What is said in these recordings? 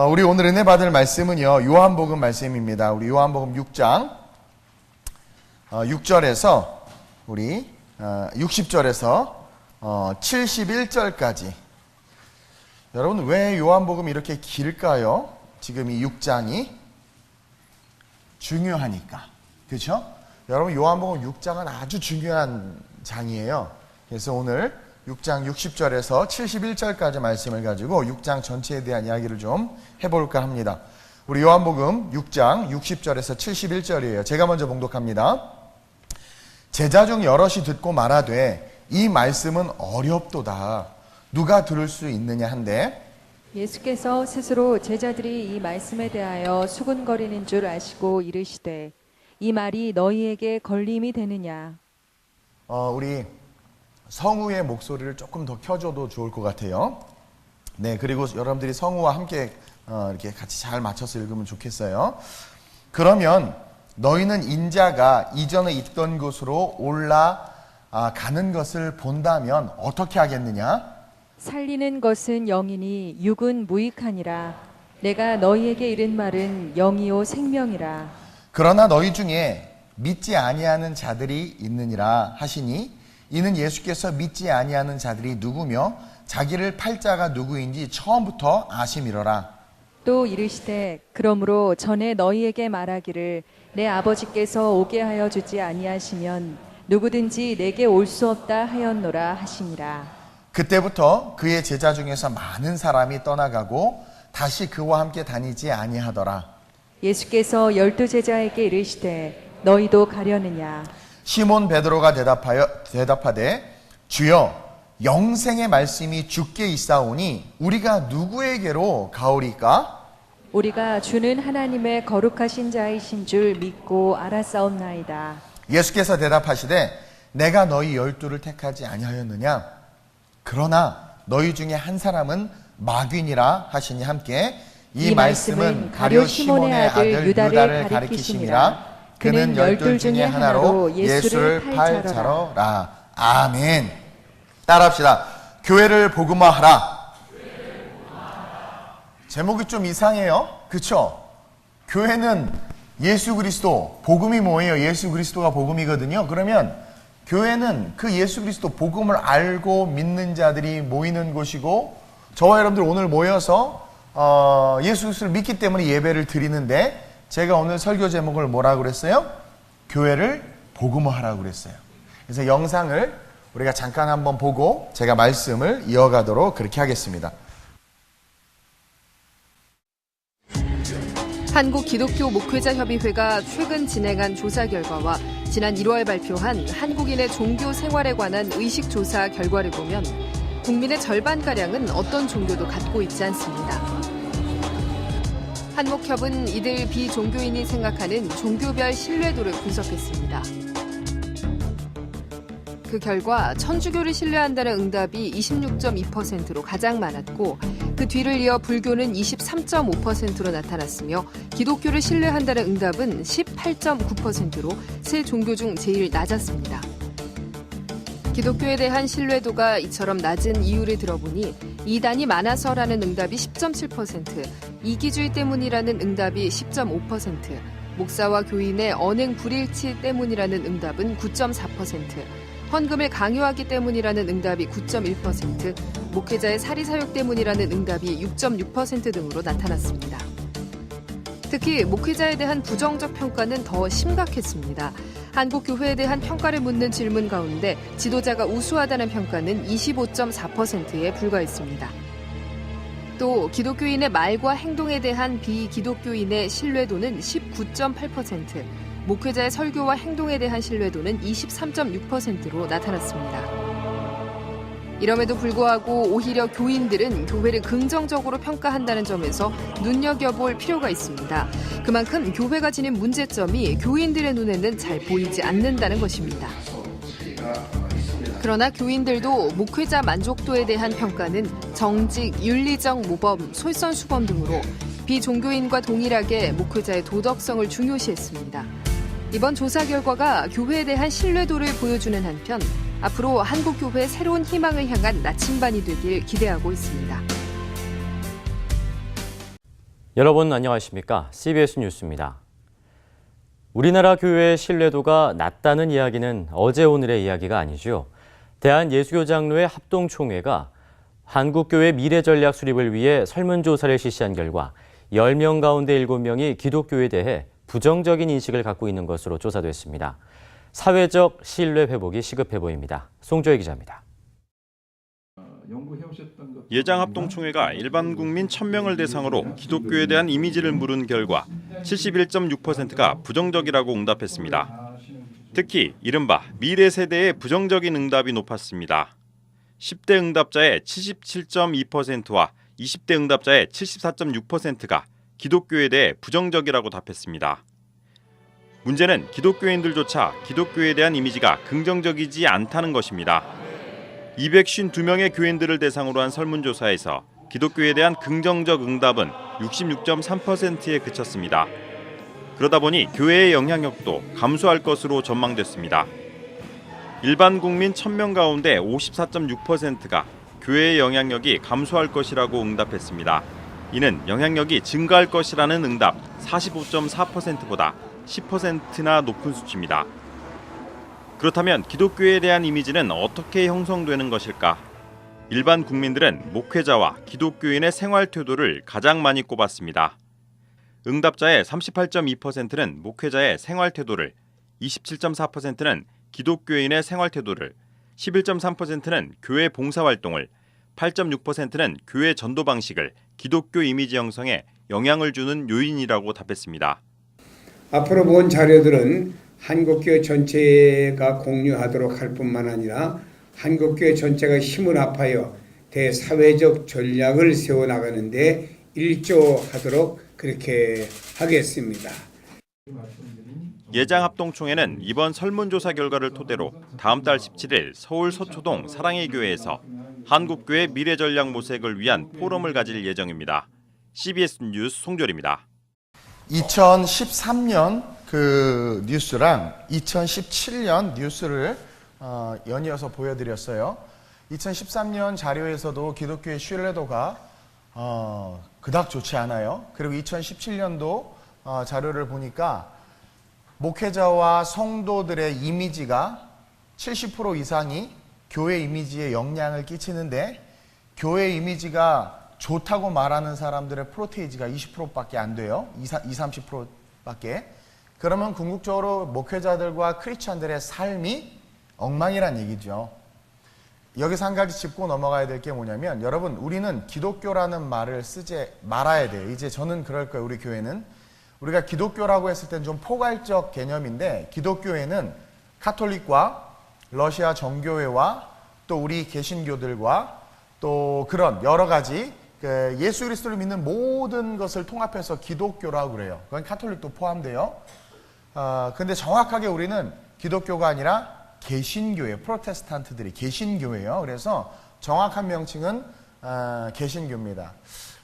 우리 오늘 은혜 받을 말씀은요, 요한복음 말씀입니다. 우리 요한복음 6장 6절에서 우리 60절에서 71절까지. 여러분, 왜 요한복음이 이렇게 길까요? 지금 이 6장이 중요하니까. 그렇죠? 여러분, 요한복음 6장은 아주 중요한 장이에요. 그래서 오늘 6장 60절에서 71절까지 말씀을 가지고 6장 전체에 대한 이야기를 좀 해볼까 합니다. 우리 요한복음 6장 60절에서 71절이에요. 제가 먼저 봉독합니다. 제자 중 여럿이 듣고 말하되 이 말씀은 어렵도다. 누가 들을 수 있느냐 한데, 예수께서 스스로 제자들이 이 말씀에 대하여 수군거리는 줄 아시고 이르시되 이 말이 너희에게 걸림이 되느냐. 우리 성우의 목소리를 조금 더 켜줘도 좋을 것 같아요. 네, 그리고 여러분들이 성우와 함께 이렇게 같이 잘 맞춰서 읽으면 좋겠어요. 그러면 너희는 인자가 이전에 있던 곳으로 올라가는 것을 본다면 어떻게 하겠느냐? 살리는 것은 영이니 육은 무익하니라. 내가 너희에게 이른 말은 영이요 생명이라. 그러나 너희 중에 믿지 아니하는 자들이 있느니라 하시니, 이는 예수께서 믿지 아니하는 자들이 누구며 자기를 팔 자가 누구인지 처음부터 아심이로라. 또 이르시되 그러므로 전에 너희에게 말하기를 내 아버지께서 오게 하여 주지 아니하시면 누구든지 내게 올 수 없다 하였노라 하시니라. 그때부터 그의 제자 중에서 많은 사람이 떠나가고 다시 그와 함께 다니지 아니하더라. 예수께서 12 제자에게 이르시되 너희도 가려느냐. 시몬 베드로가 대답하되 주여, 영생의 말씀이 주께 있사오니 우리가 누구에게로 가오리까? 우리가 주는 하나님의 거룩하신 자이신 줄 믿고 알았사옵나이다. 예수께서 대답하시되 내가 너희 12를 택하지 아니하였느냐? 그러나 너희 중에 한 사람은 마귀니라 하시니 함께 이 말씀은 가룟 시몬의 아들 유다를 가리키심이라. 그는 12 중에 하나로 예수를 팔자로라. 아멘. 따라합시다. 교회를 복음화하라. 제목이 좀 이상해요. 그렇죠? 교회는 예수 그리스도, 복음이 뭐예요? 예수 그리스도가 복음이거든요. 그러면 교회는 그 예수 그리스도 복음을 알고 믿는 자들이 모이는 곳이고, 저와 여러분들 오늘 모여서 예수 그리스도를 믿기 때문에 예배를 드리는데, 제가 오늘 설교 제목을 뭐라고 그랬어요? 교회를 복음화하라고 그랬어요. 그래서 영상을 우리가 잠깐 한번 보고 제가 말씀을 이어가도록 그렇게 하겠습니다. 한국기독교목회자협의회가 최근 진행한 조사 결과와 지난 1월 발표한 한국인의 종교 생활에 관한 의식조사 결과를 보면 국민의 절반가량은 어떤 종교도 갖고 있지 않습니다. 한목협은 이들 비종교인이 생각하는 종교별 신뢰도를 분석했습니다. 그 결과 천주교를 신뢰한다는 응답이 26.2%로 가장 많았고, 그 뒤를 이어 불교는 23.5%로 나타났으며 기독교를 신뢰한다는 응답은 18.9%로 세 종교 중 제일 낮았습니다. 기독교에 대한 신뢰도가 이처럼 낮은 이유를 들어보니 이단이 많아서라는 응답이 10.7%, 이기주의 때문이라는 응답이 10.5%, 목사와 교인의 언행 불일치 때문이라는 응답은 9.4%, 헌금을 강요하기 때문이라는 응답이 9.1%, 목회자의 사리사욕 때문이라는 응답이 6.6% 등으로 나타났습니다. 특히 목회자에 대한 부정적 평가는 더 심각했습니다. 한국교회에 대한 평가를 묻는 질문 가운데 지도자가 우수하다는 평가는 25.4%에 불과했습니다. 또 기독교인의 말과 행동에 대한 비기독교인의 신뢰도는 19.8%, 목회자의 설교와 행동에 대한 신뢰도는 23.6%로 나타났습니다. 이럼에도 불구하고 오히려 교인들은 교회를 긍정적으로 평가한다는 점에서 눈여겨볼 필요가 있습니다. 그만큼 교회가 지닌 문제점이 교인들의 눈에는 잘 보이지 않는다는 것입니다. 그러나 교인들도 목회자 만족도에 대한 평가는 정직, 윤리적 모범, 솔선수범 등으로 비종교인과 동일하게 목회자의 도덕성을 중요시했습니다. 이번 조사 결과가 교회에 대한 신뢰도를 보여주는 한편 앞으로 한국교회의 새로운 희망을 향한 나침반이 되길 기대하고 있습니다. 여러분 안녕하십니까? CBS 뉴스입니다. 우리나라 교회의 신뢰도가 낮다는 이야기는 어제 오늘의 이야기가 아니죠. 대한예수교장로회 합동총회가 한국교회 미래전략 수립을 위해 설문조사를 실시한 결과 10명 가운데 7명이 기독교에 대해 부정적인 인식을 갖고 있는 것으로 조사됐습니다. 사회적 신뢰 회복이 시급해 보입니다. 송조혜 기자입니다. 예장합동총회가 일반 국민 1,000명을 대상으로 기독교에 대한 이미지를 물은 결과 71.6%가 부정적이라고 응답했습니다. 특히 이른바 미래 세대의 부정적인 응답이 높았습니다. 10대 응답자의 77.2%와 20대 응답자의 74.6%가 기독교에 대해 부정적이라고 답했습니다. 문제는 기독교인들조차 기독교에 대한 이미지가 긍정적이지 않다는 것입니다. 252명의 교인들을 대상으로 한 설문조사에서 기독교에 대한 긍정적 응답은 66.3%에 그쳤습니다. 그러다 보니 교회의 영향력도 감소할 것으로 전망됐습니다. 일반 국민 1,000명 가운데 54.6%가 교회의 영향력이 감소할 것이라고 응답했습니다. 이는 영향력이 증가할 것이라는 응답 45.4%보다 10%나 높은 수치입니다. 그렇다면 기독교에 대한 이미지는 어떻게 형성되는 것일까? 일반 국민들은 목회자와 기독교인의 생활 태도를 가장 많이 꼽았습니다. 응답자의 38.2%는 목회자의 생활 태도를, 27.4%는 기독교인의 생활 태도를, 11.3%는 교회 봉사활동을, 8.6%는 교회 전도 방식을 기독교 이미지 형성에 영향을 주는 요인이라고 답했습니다. 앞으로 본 자료들은 한국교회 전체가 공유하도록 할 뿐만 아니라 한국교회 전체가 힘을 합하여 대사회적 전략을 세워나가는 데 일조하도록 그렇게 하겠습니다. 예장합동총회는 이번 설문조사 결과를 토대로 다음 달 17일 서울 서초동 사랑의 교회에서 한국교회 미래전략 모색을 위한 포럼을 가질 예정입니다. CBS 뉴스 송졸입니다. 2013년 그 뉴스랑 2017년 뉴스를 연이어서 보여드렸어요. 2013년 자료에서도 기독교의 신뢰도가 그닥 좋지 않아요. 그리고 2017년도 자료를 보니까 목회자와 성도들의 이미지가 70% 이상이 교회 이미지에 영향을 끼치는데 교회 이미지가 좋다고 말하는 사람들의 프로테이지가 20%밖에 안 돼요. 30%밖에. 그러면 궁극적으로 목회자들과 크리스찬들의 삶이 엉망이란 얘기죠. 여기서 한 가지 짚고 넘어가야 될 게 뭐냐면 여러분 우리는 기독교라는 말을 쓰지 말아야 돼요. 이제 저는 그럴 거예요. 우리 교회는. 우리가 기독교라고 했을 땐 좀 포괄적 개념인데 기독교회는 카톨릭과 러시아 정교회와 또 우리 개신교들과 또 그런 여러 가지 예수 그리스도를 믿는 모든 것을 통합해서 기독교라고 그래요. 그건 카톨릭도 포함돼요. 근데 정확하게 우리는 기독교가 아니라 개신교예요. 프로테스탄트들이 개신교예요. 그래서 정확한 명칭은 개신교입니다.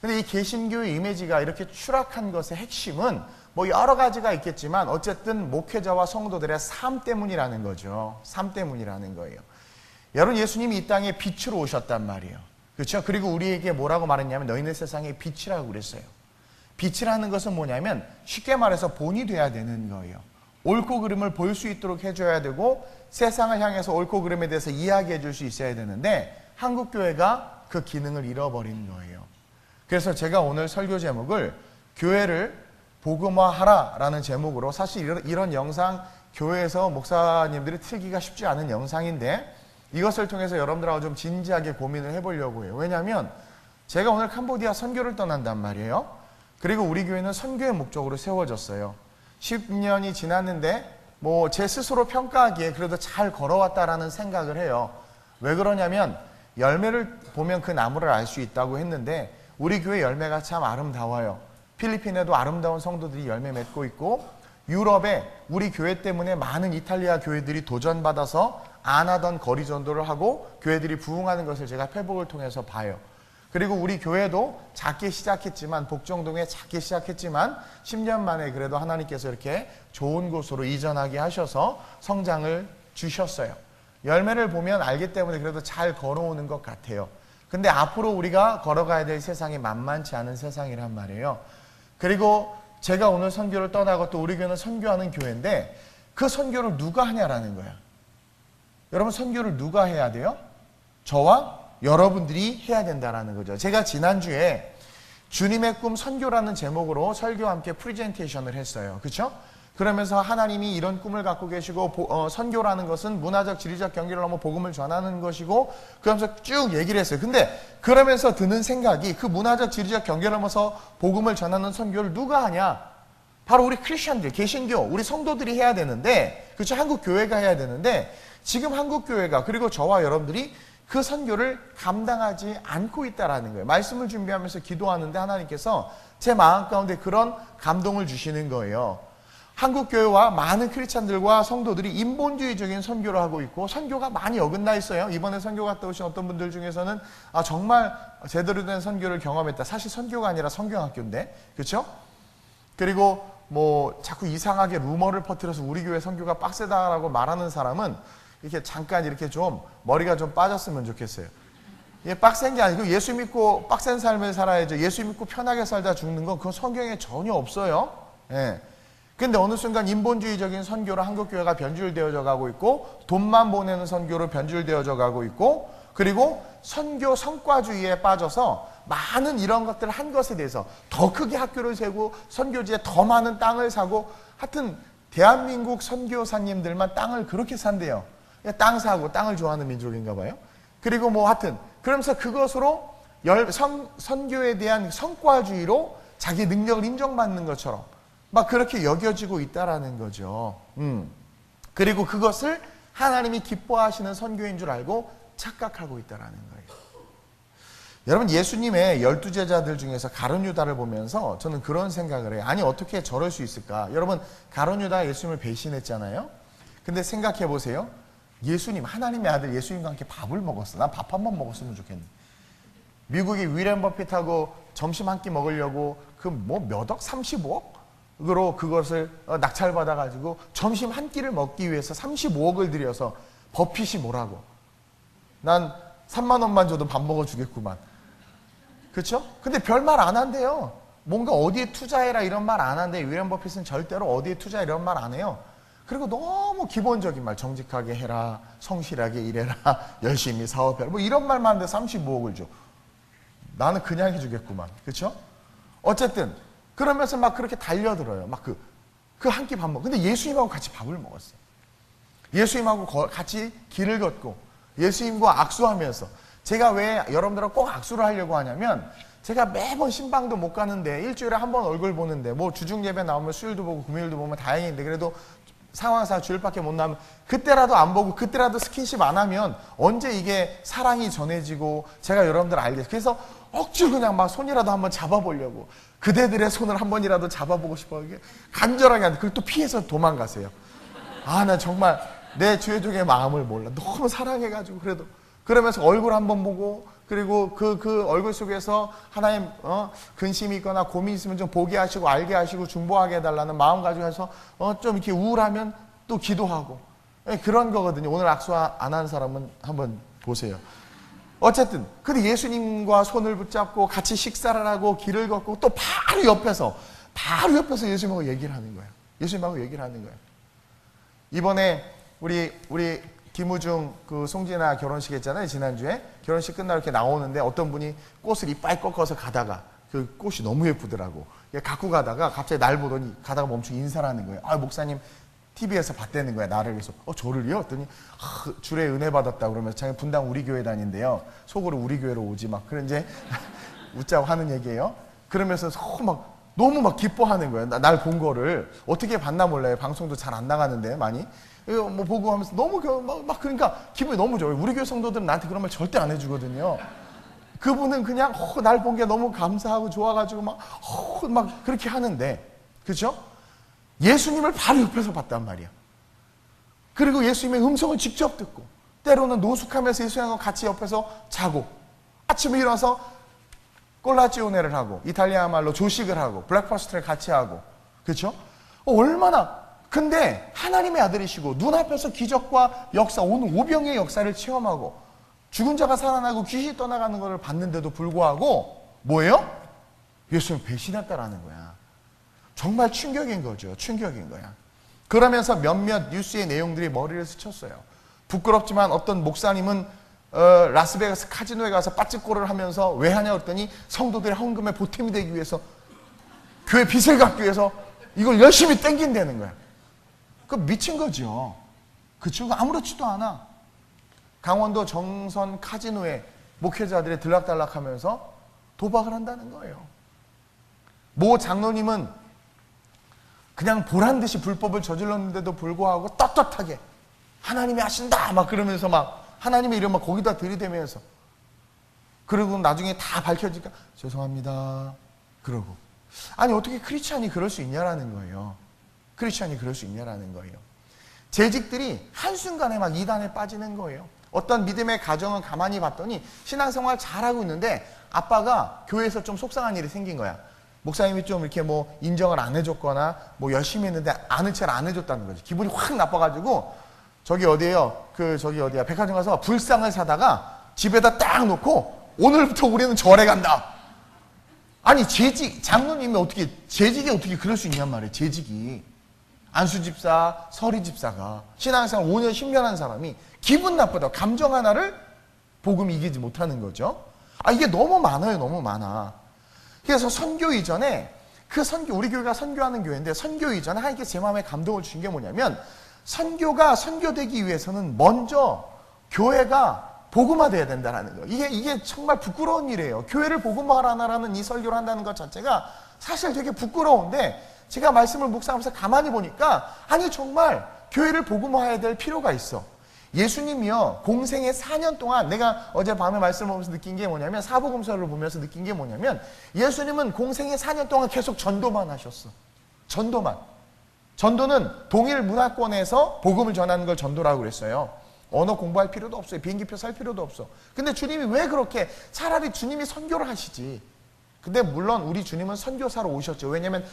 근데 이 개신교의 이미지가 이렇게 추락한 것의 핵심은 뭐 여러 가지가 있겠지만 어쨌든 목회자와 성도들의 삶 때문이라는 거죠. 삶 때문이라는 거예요. 여러분 예수님이 이 땅에 빛으로 오셨단 말이에요. 그렇죠? 그리고 우리에게 뭐라고 말했냐면 너희는 세상의 빛이라고 그랬어요. 빛이라는 것은 뭐냐면 쉽게 말해서 본이 돼야 되는 거예요. 옳고 그름을 볼 수 있도록 해줘야 되고 세상을 향해서 옳고 그름에 대해서 이야기해 줄 수 있어야 되는데 한국교회가 그 기능을 잃어버린 거예요. 그래서 제가 오늘 설교 제목을 교회를 복음화하라라는 제목으로 사실 이런 영상 교회에서 목사님들이 틀기가 쉽지 않은 영상인데 이것을 통해서 여러분들하고 좀 진지하게 고민을 해보려고 해요. 왜냐하면 제가 오늘 캄보디아 선교를 떠난단 말이에요. 그리고 우리 교회는 선교의 목적으로 세워졌어요. 10년이 지났는데 뭐 제 스스로 평가하기에 그래도 잘 걸어왔다라는 생각을 해요. 왜 그러냐면 열매를 보면 그 나무를 알 수 있다고 했는데 우리 교회 열매가 참 아름다워요. 필리핀에도 아름다운 성도들이 열매 맺고 있고 유럽에 우리 교회 때문에 많은 이탈리아 교회들이 도전받아서 안 하던 거리 전도를 하고 교회들이 부흥하는 것을 제가 페북을 통해서 봐요. 그리고 우리 교회도 작게 시작했지만 복정동에 작게 시작했지만 10년 만에 그래도 하나님께서 이렇게 좋은 곳으로 이전하게 하셔서 성장을 주셨어요. 열매를 보면 알기 때문에 그래도 잘 걸어오는 것 같아요. 근데 앞으로 우리가 걸어가야 될 세상이 만만치 않은 세상이란 말이에요. 그리고 제가 오늘 선교를 떠나고 또 우리 교회는 선교하는 교회인데 그 선교를 누가 하냐라는 거야. 여러분 선교를 누가 해야 돼요? 저와 여러분들이 해야 된다라는 거죠. 제가 지난주에 주님의 꿈 선교라는 제목으로 설교와 함께 프리젠테이션을 했어요. 그렇죠? 그러면서 하나님이 이런 꿈을 갖고 계시고 선교라는 것은 문화적 지리적 경계를 넘어 복음을 전하는 것이고 그러면서 쭉 얘기를 했어요. 근데 그러면서 드는 생각이 그 문화적 지리적 경계를 넘어서 복음을 전하는 선교를 누가 하냐? 바로 우리 크리스천들, 개신교, 우리 성도들이 해야 되는데 그렇죠? 한국 교회가 해야 되는데 지금 한국 교회가 그리고 저와 여러분들이 그 선교를 감당하지 않고 있다라는 거예요. 말씀을 준비하면서 기도하는데 하나님께서 제 마음 가운데 그런 감동을 주시는 거예요. 한국 교회와 많은 크리스찬들과 성도들이 인본주의적인 선교를 하고 있고 선교가 많이 어긋나 있어요. 이번에 선교 갔다 오신 어떤 분들 중에서는 정말 제대로 된 선교를 경험했다. 사실 선교가 아니라 성경학교인데, 그렇죠? 그리고 뭐 자꾸 이상하게 루머를 퍼뜨려서 우리 교회 선교가 빡세다라고 말하는 사람은 이렇게 잠깐 이렇게 좀 머리가 좀 빠졌으면 좋겠어요. 이게 빡센 게 아니고 예수 믿고 빡센 삶을 살아야죠. 예수 믿고 편하게 살다 죽는 건 그건 성경에 전혀 없어요. 예. 근데 어느 순간 인본주의적인 선교로 한국교회가 변질되어져 가고 있고 돈만 보내는 선교로 변질되어져 가고 있고 그리고 선교 성과주의에 빠져서 많은 이런 것들을 한 것에 대해서 더 크게 학교를 세우고 선교지에 더 많은 땅을 사고 하여튼 대한민국 선교사님들만 땅을 그렇게 산대요. 땅 사고 땅을 좋아하는 민족인가 봐요. 그리고 뭐 하여튼 그러면서 그것으로 선교에 대한 성과주의로 자기 능력을 인정받는 것처럼 막 그렇게 여겨지고 있다라는 거죠. 그리고 그것을 하나님이 기뻐하시는 선교인 줄 알고 착각하고 있다라는 거예요. 여러분 예수님의 12제자들 중에서 가룟 유다를 보면서 저는 그런 생각을 해요. 아니 어떻게 저럴 수 있을까? 여러분 가룟 유다가 예수님을 배신했잖아요. 근데 생각해 보세요. 예수님 하나님의 아들 예수님과 함께 밥을 먹었어. 난 밥 한 번 먹었으면 좋겠네. 미국이 위렌 버핏하고 점심 한 끼 먹으려고 그 뭐 몇 억? 35억으로 그것을 낙찰받아 가지고 점심 한 끼를 먹기 위해서 35억을 들여서 버핏이 뭐라고? 난 3만 원만 줘도 밥 먹어주겠구만. 그렇죠? 근데 별말 안 한대요. 뭔가 어디에 투자해라 이런 말 안 한대. 위렌 버핏은 절대로 어디에 투자 이런 말 안 해요. 그리고 너무 기본적인 말, 정직하게 해라, 성실하게 일해라, 열심히 사업해라, 뭐 이런 말만 하는데 35억을 줘. 나는 그냥 해주겠구만. 그렇죠? 어쨌든 그러면서 막 그렇게 달려들어요. 막 그 한 끼 밥 먹어. 근데 예수님하고 같이 밥을 먹었어요. 예수님하고 같이 길을 걷고 예수님과 악수하면서 제가 왜 여러분들하고 꼭 악수를 하려고 하냐면 제가 매번 신방도 못 가는데 일주일에 한 번 얼굴 보는데 뭐 주중 예배 나오면 수요일도 보고 금요일도 보면 다행인데 그래도 상황상 주일밖에 못 나면 그때라도 안 보고 그때라도 스킨십 안 하면 언제 이게 사랑이 전해지고 제가 여러분들 알겠어요. 그래서 억지로 그냥 막 손이라도 한번 잡아보려고 그대들의 손을 한 번이라도 잡아보고 싶어요. 이게 간절하게 하는데 그걸 또 피해서 도망가세요. 나 정말 내 죄족의 마음을 몰라. 너무 사랑해가지고 그래도 그러면서 얼굴 한번 보고 그리고 그 얼굴 속에서 하나님 근심이 있거나 고민이 있으면 좀 보게 하시고 알게 하시고 중보하게 해달라는 마음 가지고 해서 좀 이렇게 우울하면 또 기도하고 그런 거거든요. 오늘 악수 안 한 사람은 한번 보세요. 어쨌든 근데 예수님과 손을 붙잡고 같이 식사를 하고 길을 걷고 또 바로 옆에서 예수님하고 얘기를 하는 거예요. 예수님하고 얘기를 하는 거예요. 이번에 우리 김우중 그 송진아 결혼식 했잖아요. 지난주에 결혼식 끝나고 이렇게 나오는데 어떤 분이 꽃을 이빨 꺾어서 가다가 그 꽃이 너무 예쁘더라고. 갖고 가다가 갑자기 날 보더니 가다가 멈추고 인사를 하는 거예요. 목사님 TV에서 봤다는 거야. 나를. 그래서 저를요? 했더니 주례 은혜 받았다 그러면서 자기 분당 우리 교회 다닌대요. 속으로 우리 교회로 오지 막 그런 이제 웃자고 하는 얘기예요. 그러면서 너무 막 기뻐하는 거예요. 날 본 거를 어떻게 봤나 몰라요. 방송도 잘 안 나가는데 많이. 뭐 보고 하면서 너무 막 그러니까 기분이 너무 좋아요. 우리 교회 성도들은 나한테 그런 말 절대 안 해주거든요. 그분은 그냥 날 본 게 너무 감사하고 좋아가지고 막 그렇게 하는데 그렇죠? 예수님을 바로 옆에서 봤단 말이야. 그리고 예수님의 음성을 직접 듣고 때로는 노숙하면서 예수님과 같이 옆에서 자고 아침에 일어나서 꼴라찌오네를 하고 이탈리아 말로 조식을 하고 블랙퍼스트를 같이 하고 그렇죠? 얼마나 근데 하나님의 아들이시고 눈앞에서 기적과 역사 오늘 오병의 역사를 체험하고 죽은 자가 살아나고 귀신이 떠나가는 것을 봤는데도 불구하고 뭐예요? 예수님을 배신했다라는 거야. 정말 충격인 거죠. 충격인 거야. 그러면서 몇몇 뉴스의 내용들이 머리를 스쳤어요. 부끄럽지만 어떤 목사님은 라스베가스 카지노에 가서 빠찌꼬를 하면서 왜 하냐 그랬더니 성도들의 헌금에 보탬이 되기 위해서 교회 빚을 갚기 위해서 이걸 열심히 땡긴다는 거야. 그 미친 거죠. 그 친구가 아무렇지도 않아. 강원도 정선 카지노에 목회자들이 들락달락하면서 도박을 한다는 거예요. 모 장로님은 그냥 보란듯이 불법을 저질렀는데도 불구하고 떳떳하게 하나님이 하신다 막 그러면서 막 하나님의 이름 막 거기다 들이대면서 그리고 나중에 다 밝혀지니까 죄송합니다 그러고. 아니 어떻게 크리스찬이 그럴 수 있냐라는 거예요. 크리스찬이 그럴 수 있냐라는 거예요. 재직들이 한순간에 막 이단에 빠지는 거예요. 어떤 믿음의 가정은 가만히 봤더니 신앙생활 잘하고 있는데 아빠가 교회에서 좀 속상한 일이 생긴 거야. 목사님이 좀 이렇게 뭐 인정을 안 해줬거나 뭐 열심히 했는데 아는 체를 안 해줬다는 거지. 기분이 확 나빠가지고 저기 어디에요? 저기 어디야? 백화점 가서 불상을 사다가 집에다 딱 놓고 오늘부터 우리는 절에 간다. 아니 재직 장로님이 어떻게 재직이 어떻게 그럴 수 있냔 말이에요. 재직이 안수집사, 서리집사가 신앙생활 5년 10년 한 사람이 기분 나쁘다. 감정 하나를 복음이 이기지 못하는 거죠. 이게 너무 많아요. 너무 많아. 그래서 선교 이전에 우리 교회가 선교하는 교회인데 선교 이전에 하나님께 제 마음에 감동을 주신 게 뭐냐면 선교가 선교되기 위해서는 먼저 교회가 복음화돼야 된다는 거. 이게 정말 부끄러운 일이에요. 교회를 복음화하라는 이 설교를 한다는 것 자체가 사실 되게 부끄러운데 제가 말씀을 묵상하면서 가만히 보니까 아니 정말 교회를 복음화해야 될 필요가 있어. 예수님이요 공생의 4년 동안 내가 어제 밤에 말씀을 보면서 느낀 게 뭐냐면 사복음서를 보면서 느낀 게 뭐냐면 예수님은 공생의 4년 동안 계속 전도만 하셨어. 전도는 동일 문화권에서 복음을 전하는 걸 전도라고 그랬어요. 언어 공부할 필요도 없어요. 비행기표 살 필요도 없어. 근데 주님이 왜 그렇게 차라리 주님이 선교를 하시지. 근데 물론 우리 주님은 선교사로 오셨죠. 왜냐하면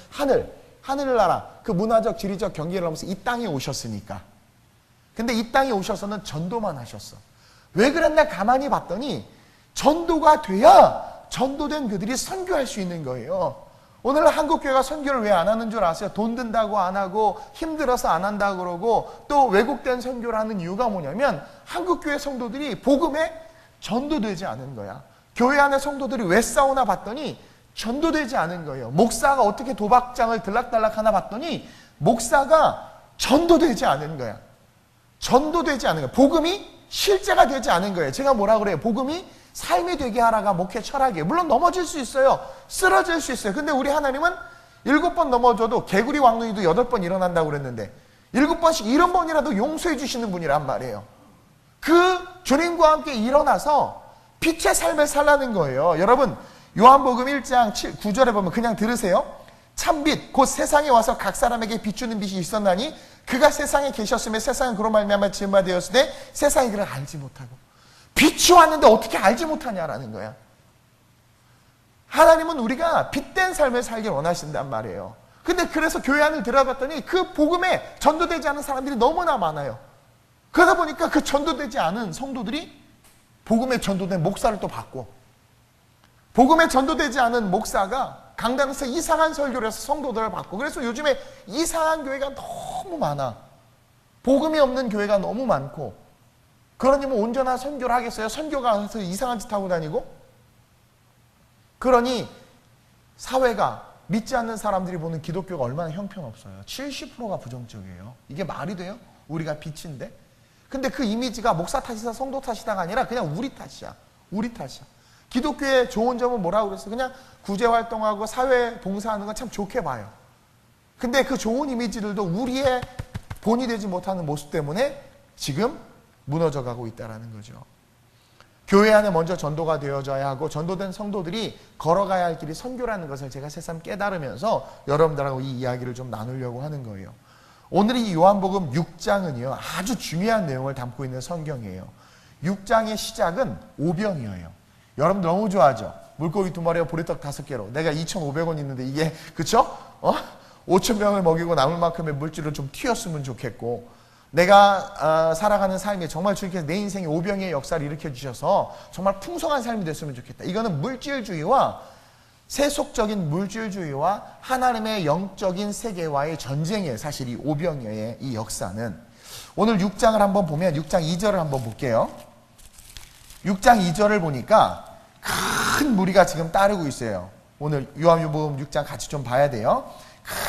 하늘나라 그 문화적 지리적 경계를 넘어서 이 땅에 오셨으니까. 근데 이 땅에 오셔서는 전도만 하셨어. 왜 그랬나 가만히 봤더니 전도가 돼야 전도된 그들이 선교할 수 있는 거예요. 오늘 한국교회가 선교를 왜 안 하는 줄 아세요? 돈 든다고 안 하고 힘들어서 안 한다고 그러고 또 왜곡된 선교를 하는 이유가 뭐냐면 한국교회 성도들이 복음에 전도되지 않은 거야. 교회 안에 성도들이 왜 싸우나 봤더니 전도되지 않은 거예요. 목사가 어떻게 도박장을 들락달락 하나 봤더니 목사가 전도되지 않은 거야. 전도되지 않은 거예요. 복음이 실제가 되지 않은 거예요. 제가 뭐라 그래요? 복음이 삶이 되게 하라가 목회 철학이에요. 물론 넘어질 수 있어요. 쓰러질 수 있어요. 근데 우리 하나님은 7번 넘어져도 개구리 왕눈이도 8번 일어난다고 그랬는데 7번씩 70번이라도 용서해 주시는 분이란 말이에요. 그 주님과 함께 일어나서 빛의 삶을 살라는 거예요. 여러분 요한복음 1장 9절에 보면 그냥 들으세요. 참빛 곧 세상에 와서 각 사람에게 비추는 빛이 있었나니 그가 세상에 계셨으며 세상은 그로 말미암아 지은 바 되었으되 세상이 그를 알지 못하고. 빛이 왔는데 어떻게 알지 못하냐라는 거야. 하나님은 우리가 빛된 삶을 살길 원하신단 말이에요. 근데 그래서 교회 안을 들어봤더니 그 복음에 전도되지 않은 사람들이 너무나 많아요. 그러다 보니까 그 전도되지 않은 성도들이 복음에 전도된 목사를 또 받고 복음에 전도되지 않은 목사가 강단에서 이상한 설교를 해서 성도들을 받고 그래서 요즘에 이상한 교회가 너무 많아. 복음이 없는 교회가 너무 많고 그러니 뭐 온전한 선교를 하겠어요? 선교가 가서 이상한 짓 하고 다니고? 그러니 사회가 믿지 않는 사람들이 보는 기독교가 얼마나 형편없어요. 70%가 부정적이에요. 이게 말이 돼요? 우리가 빛인데? 근데 그 이미지가 목사 탓이다 성도 탓이다가 아니라 그냥 우리 탓이야. 우리 탓이야. 기독교의 좋은 점은 뭐라고 그랬어? 그냥 구제활동하고 사회 봉사하는 건 참 좋게 봐요. 근데 그 좋은 이미지들도 우리의 본이 되지 못하는 모습 때문에 지금 무너져 가고 있다는 거죠. 교회 안에 먼저 전도가 되어져야 하고 전도된 성도들이 걸어가야 할 길이 선교라는 것을 제가 새삼 깨달으면서 여러분들하고 이 이야기를 좀 나누려고 하는 거예요. 오늘 이 요한복음 6장은요 아주 중요한 내용을 담고 있는 성경이에요. 6장의 시작은 오병이어요. 여러분들 너무 좋아하죠? 물고기 2마리와 보리떡 5개로 내가 2,500원 있는데 이게 그쵸? 5,000명을 먹이고 남을 만큼의 물질을 좀 튀었으면 좋겠고 내가 살아가는 삶이 정말 주님께서 내 인생의 오병의 역사를 일으켜 주셔서 정말 풍성한 삶이 됐으면 좋겠다. 이거는 물질주의와 세속적인 물질주의와 하나님의 영적인 세계와의 전쟁이에요. 사실 이 오병이어의 이 역사는. 오늘 6장을 한번 보면 6장 2절을 한번 볼게요. 6장 2절을 보니까 큰 무리가 지금 따르고 있어요. 오늘 요한복음 6장 같이 좀 봐야 돼요.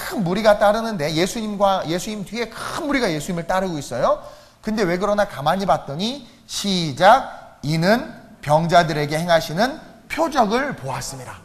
큰 무리가 따르는데 예수님 뒤에 큰 무리가 예수님을 따르고 있어요. 근데 왜 그러나 가만히 봤더니 시작, 이는 병자들에게 행하시는 표적을 보았습니다.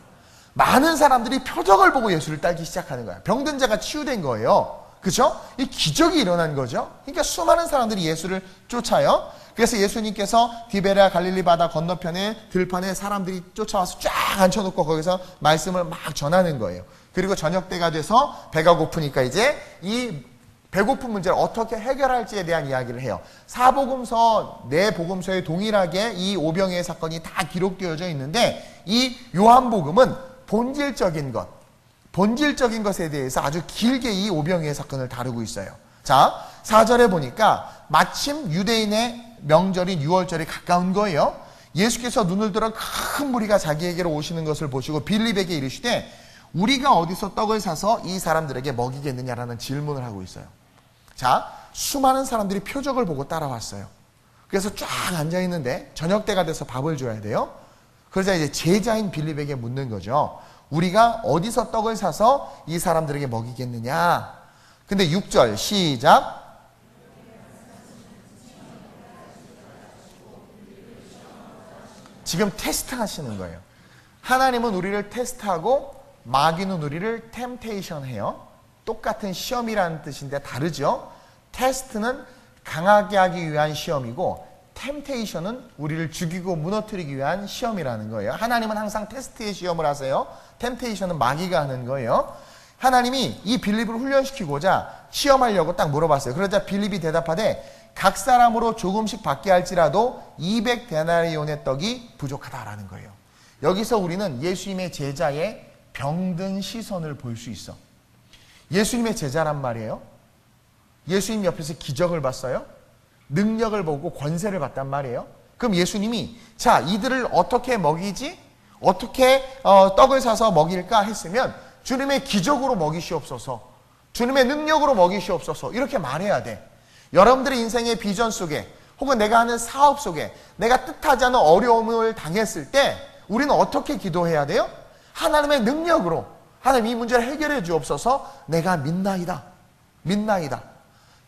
많은 사람들이 표적을 보고 예수를 따르기 시작하는 거예요. 병든 자가 치유된 거예요. 그렇죠? 이 기적이 일어난 거죠. 그러니까 수많은 사람들이 예수를 쫓아요. 그래서 예수님께서 디베랴 갈릴리 바다 건너편에 들판에 사람들이 쫓아와서 쫙 앉혀놓고 거기서 말씀을 막 전하는 거예요. 그리고 저녁 때가 돼서 배가 고프니까 이제 이 배고픈 문제를 어떻게 해결할지에 대한 이야기를 해요. 사복음서, 네 복음서에 동일하게 이 오병이어의 사건이 다 기록되어져 있는데 이 요한복음은 본질적인 것에 대해서 아주 길게 이 오병이어의 사건을 다루고 있어요. 자, 4절에 보니까 마침 유대인의 명절인 유월절이 가까운 거예요. 예수께서 눈을 들어 큰 무리가 자기에게로 오시는 것을 보시고 빌립에게 이르시되 우리가 어디서 떡을 사서 이 사람들에게 먹이겠느냐라는 질문을 하고 있어요. 자, 수많은 사람들이 표적을 보고 따라왔어요. 그래서 쫙 앉아있는데 저녁 때가 돼서 밥을 줘야 돼요. 그러자 이제 제자인 빌립에게 묻는 거죠. 우리가 어디서 떡을 사서 이 사람들에게 먹이겠느냐. 근데 6절 시작. 지금 테스트 하시는 거예요. 하나님은 우리를 테스트하고 마귀는 우리를 템테이션 해요. 똑같은 시험이라는 뜻인데 다르죠. 테스트는 강하게 하기 위한 시험이고 템테이션은 우리를 죽이고 무너뜨리기 위한 시험이라는 거예요. 하나님은 항상 테스트의 시험을 하세요. 템테이션은 마귀가 하는 거예요. 하나님이 이 빌립을 훈련시키고자 시험하려고 딱 물어봤어요. 그러자 빌립이 대답하되 각 사람으로 조금씩 받게 할지라도 200데나리온의 떡이 부족하다라는 거예요. 여기서 우리는 예수님의 제자의 병든 시선을 볼 수 있어. 예수님의 제자란 말이에요. 예수님 옆에서 기적을 봤어요. 능력을 보고 권세를 봤단 말이에요. 그럼 예수님이 자, 이들을 어떻게 먹이지? 어떻게 떡을 사서 먹일까 했으면 주님의 기적으로 먹이시옵소서, 주님의 능력으로 먹이시옵소서 이렇게 말해야 돼. 여러분들의 인생의 비전 속에 혹은 내가 하는 사업 속에 내가 뜻하지 않은 어려움을 당했을 때 우리는 어떻게 기도해야 돼요? 하나님의 능력으로 하나님 이 문제를 해결해 주옵소서. 내가 믿나이다.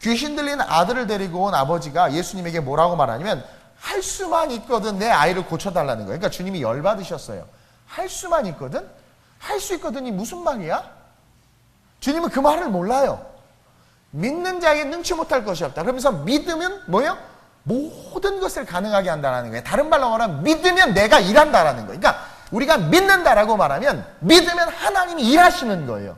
귀신 들린 아들을 데리고 온 아버지가 예수님에게 뭐라고 말하냐면 할 수만 있거든 내 아이를 고쳐달라는 거예요. 그러니까 주님이 열받으셨어요. 할 수만 있거든? 할 수 있거든이 무슨 말이야? 주님은 그 말을 몰라요. 믿는 자에게 능치 못할 것이 없다. 그러면서 믿으면 뭐예요? 모든 것을 가능하게 한다는 거예요. 다른 말로 말하면 믿으면 내가 일한다라는 거예요. 그러니까 우리가 믿는다라고 말하면 믿으면 하나님이 일하시는 거예요.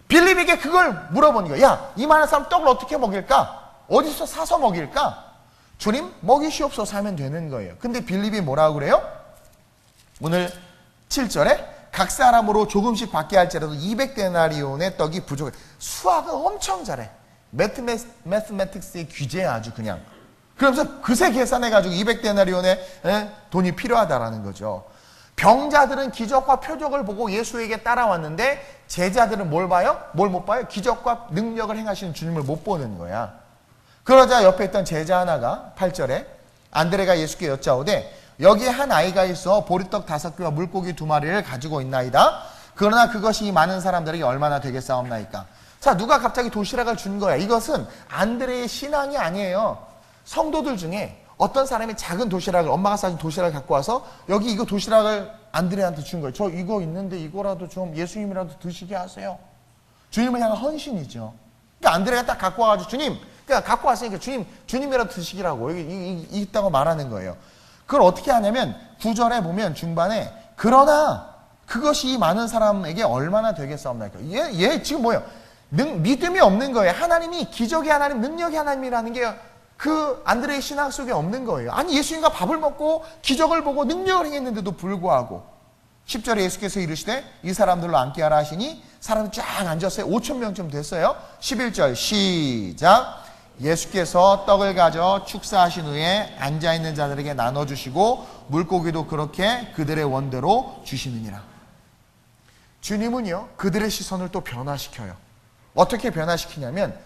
빌립에게 그걸 물어보는 거예요. 야, 이 많은 사람 떡을 어떻게 먹일까? 어디서 사서 먹일까? 주님 먹이시옵소서 하면 되는 거예요. 근데 빌립이 뭐라고 그래요? 오늘 7절에 각 사람으로 조금씩 받게 할지라도 200데나리온의 떡이 부족해. 수학은 엄청 잘해. 매스매틱스의 귀재야 아주 그냥. 그러면서 그새 계산해가지고 200데나리온의 돈이 필요하다라는 거죠. 병자들은 기적과 표적을 보고 예수에게 따라왔는데 제자들은 뭘 봐요? 뭘 못 봐요? 기적과 능력을 행하시는 주님을 못 보는 거야. 그러자 옆에 있던 제자 하나가 8절에 안드레가 예수께 여짜오되 여기에 한 아이가 있어 보리떡 5개와 물고기 2마리를 가지고 있나이다. 그러나 그것이 이 많은 사람들에게 얼마나 되겠사옵나이까. 자, 누가 갑자기 도시락을 준 거야. 이것은 안드레의 신앙이 아니에요. 성도들 중에 어떤 사람이 작은 도시락을, 엄마가 싸준 도시락을 갖고 와서 여기 이거 도시락을 안드레한테 준 거예요. 저 이거 있는데 이거라도 좀 예수님이라도 드시게 하세요. 주님을 향한 헌신이죠. 그러니까 안드레가 딱 갖고 와가지고 주님, 그러니까 갖고 왔으니까 주님이라도 드시기라고 여기 있다고 말하는 거예요. 그걸 어떻게 하냐면 9절에 보면 중반에 그러나 그것이 이 많은 사람에게 얼마나 되겠사옵나이까. 얘 지금 뭐예요? 믿음이 없는 거예요. 하나님이 기적의 하나님, 능력의 하나님이라는 게 그 안드레의 신앙 속에 없는 거예요. 아니 예수님과 밥을 먹고 기적을 보고 능력을 행했는데도 불구하고 10절에 예수께서 이르시되 이 사람들로 앉게 하라 하시니 사람이 쫙 앉았어요. 5,000명쯤 됐어요. 11절 시작. 예수께서 떡을 가져 축사하신 후에 앉아있는 자들에게 나눠주시고 물고기도 그렇게 그들의 원대로 주시느니라. 주님은요, 그들의 시선을 또 변화시켜요. 어떻게 변화시키냐면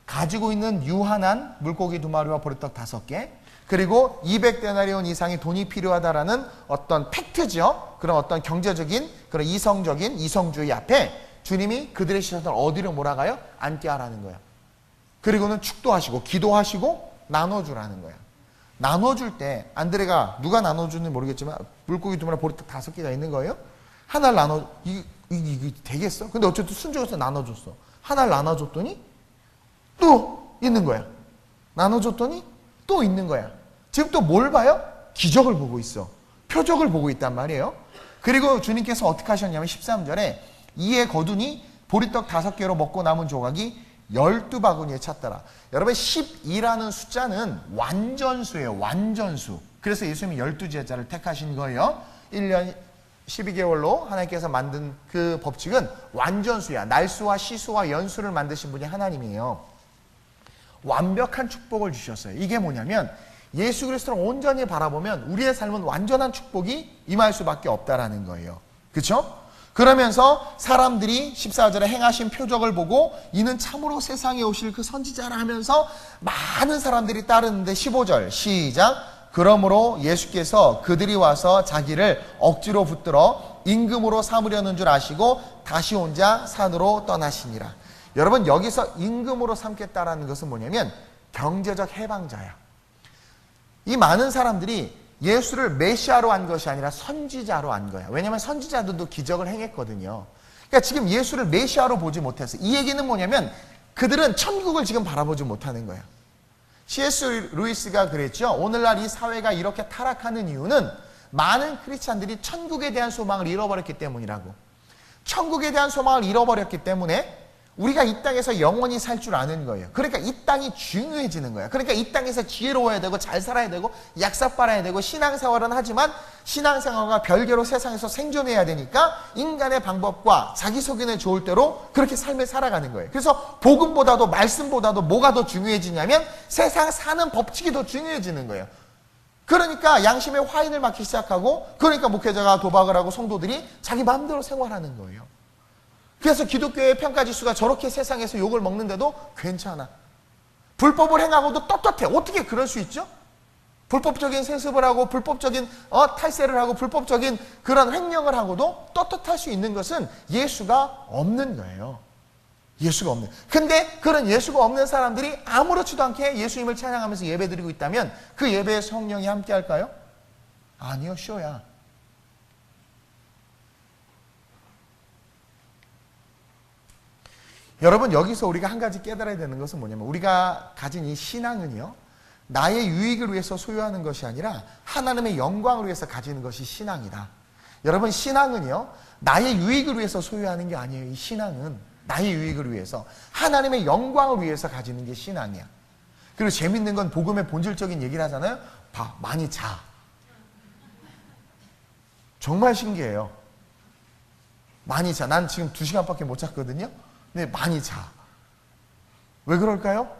가지고 있는 유한한 물고기 2마리와 보리떡 5개, 그리고 200데나리온 이상의 돈이 필요하다라는 어떤 팩트죠. 그런 어떤 경제적인, 그런 이성적인 이성주의 앞에 주님이 그들의 시선을 어디로 몰아가요? 앉게 하라는 거예요. 그리고는 축도하시고 기도하시고 나눠주라는 거예요. 나눠줄 때 안드레가 누가 나눠주는지 모르겠지만 물고기 2마리 보리떡 5개가 있는 거예요. 하나를 나눠, 이게 되겠어? 근데 어쨌든 순종해서 나눠줬어. 하나를 나눠줬더니 또 있는 거야. 나눠줬더니 또 있는 거야. 지금 또 뭘 봐요? 기적을 보고 있어. 표적을 보고 있단 말이에요. 그리고 주님께서 어떻게 하셨냐면 13절에 이에 거두니 보리떡 5개로 먹고 남은 조각이 12바구니에 찼더라. 여러분 12라는 숫자는 완전수예요. 완전수. 그래서 예수님이 12제자를 택하신 거예요. 1년 12개월로 하나님께서 만든 그 법칙은 완전수야. 날수와 시수와 연수를 만드신 분이 하나님이에요. 완벽한 축복을 주셨어요. 이게 뭐냐면 예수 그리스도를 온전히 바라보면 우리의 삶은 완전한 축복이 임할 수밖에 없다라는 거예요. 그렇죠? 그러면서 사람들이 14절에 행하신 표적을 보고 이는 참으로 세상에 오실 그 선지자라 하면서 많은 사람들이 따르는데 15절 시작. 그러므로 예수께서 그들이 와서 자기를 억지로 붙들어 임금으로 삼으려는 줄 아시고 다시 혼자 산으로 떠나시니라. 여러분 여기서 임금으로 삼겠다라는 것은 뭐냐면 경제적 해방자야. 이 많은 사람들이 예수를 메시아로 한 것이 아니라 선지자로 한 거야. 왜냐하면 선지자들도 기적을 행했거든요. 그러니까 지금 예수를 메시아로 보지 못했어. 이 얘기는 뭐냐면 그들은 천국을 지금 바라보지 못하는 거야. C.S. 루이스가 그랬죠. 오늘날 이 사회가 이렇게 타락하는 이유는 많은 크리스찬들이 천국에 대한 소망을 잃어버렸기 때문이라고. 천국에 대한 소망을 잃어버렸기 때문에 우리가 이 땅에서 영원히 살 줄 아는 거예요. 그러니까 이 땅이 중요해지는 거야. 그러니까 이 땅에서 지혜로워야 되고 잘 살아야 되고 약삭 빨아야 되고 신앙생활은 하지만 신앙생활과 별개로 세상에서 생존해야 되니까 인간의 방법과 자기 속에는 좋을 대로 그렇게 삶을 살아가는 거예요. 그래서 복음보다도 말씀보다도 뭐가 더 중요해지냐면 세상 사는 법칙이 더 중요해지는 거예요. 그러니까 양심에 화인을 맞기 시작하고 그러니까 목회자가 도박을 하고 성도들이 자기 마음대로 생활하는 거예요. 그래서 기독교의 평가지수가 저렇게 세상에서 욕을 먹는데도 괜찮아. 불법을 행하고도 떳떳해. 어떻게 그럴 수 있죠? 불법적인 세습을 하고 불법적인 탈세를 하고 불법적인 그런 횡령을 하고도 떳떳할 수 있는 것은 예수가 없는 거예요. 예수가 없는. 근데 그런 예수가 없는 사람들이 아무렇지도 않게 예수님을 찬양하면서 예배드리고 있다면 그 예배에 성령이 함께 할까요? 아니요, 쇼야. 여러분 여기서 우리가 한 가지 깨달아야 되는 것은 뭐냐면 우리가 가진 이 신앙은요 나의 유익을 위해서 소유하는 것이 아니라 하나님의 영광을 위해서 가지는 것이 신앙이다. 여러분 신앙은요 나의 유익을 위해서 소유하는 게 아니에요. 이 신앙은 나의 유익을 위해서 하나님의 영광을 위해서 가지는 게 신앙이야. 그리고 재밌는 건 복음의 본질적인 얘기를 하잖아요. 봐, 많이 자. 정말 신기해요. 많이 자. 난 지금 2시간밖에 못 잤거든요. 네, 많이 자. 왜 그럴까요?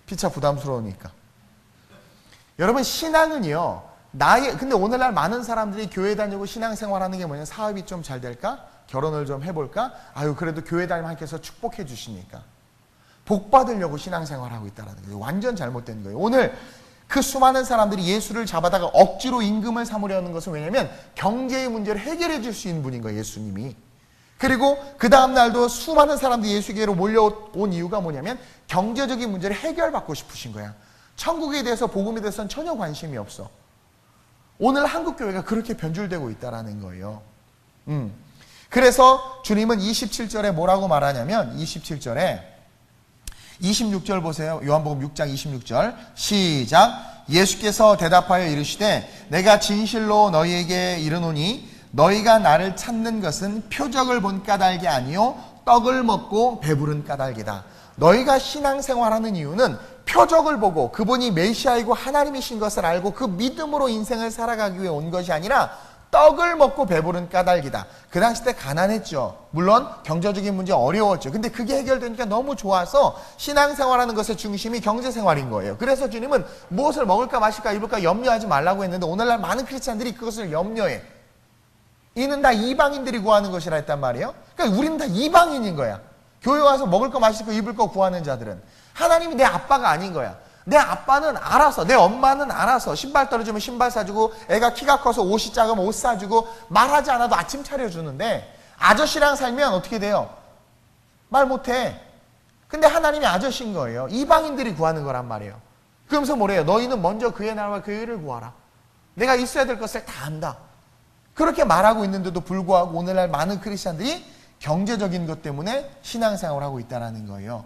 피차 부담스러우니까. 여러분, 신앙은요, 근데 오늘날 많은 사람들이 교회 다니고 신앙생활 하는 게 뭐냐? 사업이 좀 잘 될까? 결혼을 좀 해볼까? 아유, 그래도 교회 다니면 하나님께서 축복해 주시니까. 복 받으려고 신앙생활 하고 있다는 거예요. 완전 잘못된 거예요. 오늘 그 수많은 사람들이 예수를 잡아다가 억지로 임금을 삼으려는 것은 왜냐면 경제의 문제를 해결해 줄 수 있는 분인 거예요, 예수님이. 그리고 그 다음 날도 수많은 사람들이 예수께로 몰려온 이유가 뭐냐면 경제적인 문제를 해결받고 싶으신 거야. 천국에 대해서 복음에 대해서는 전혀 관심이 없어. 오늘 한국교회가 그렇게 변질되고 있다는 거예요. 그래서 주님은 27절에 뭐라고 말하냐면 27절에 26절 보세요. 요한복음 6장 26절 시작. 예수께서 대답하여 이르시되 내가 진실로 너희에게 이르노니 너희가 나를 찾는 것은 표적을 본 까닭이 아니요 떡을 먹고 배부른 까닭이다. 너희가 신앙생활하는 이유는 표적을 보고 그분이 메시아이고 하나님이신 것을 알고 그 믿음으로 인생을 살아가기 위해 온 것이 아니라 떡을 먹고 배부른 까닭이다. 그 당시 때 가난했죠. 물론 경제적인 문제 어려웠죠. 근데 그게 해결되니까 너무 좋아서 신앙생활하는 것의 중심이 경제생활인 거예요. 그래서 주님은 무엇을 먹을까 마실까 입을까 염려하지 말라고 했는데 오늘날 많은 크리스찬들이 그것을 염려해. 이는 다 이방인들이 구하는 것이라 했단 말이에요. 그러니까 우리는 다 이방인인 거야. 교회 와서 먹을 거 마실 거 입을 거 구하는 자들은. 하나님이 내 아빠가 아닌 거야. 내 아빠는 알아서, 내 엄마는 알아서 신발 떨어지면 신발 사주고, 애가 키가 커서 옷이 작으면 옷 사주고, 말하지 않아도 아침 차려주는데, 아저씨랑 살면 어떻게 돼요? 말 못해. 근데 하나님이 아저씨인 거예요. 이방인들이 구하는 거란 말이에요. 그러면서 뭐래요? 너희는 먼저 그의 나라와 그의 의를 구하라. 내가 있어야 될 것을 다 안다. 그렇게 말하고 있는데도 불구하고 오늘날 많은 크리스찬들이 경제적인 것 때문에 신앙생활을 하고 있다는 거예요.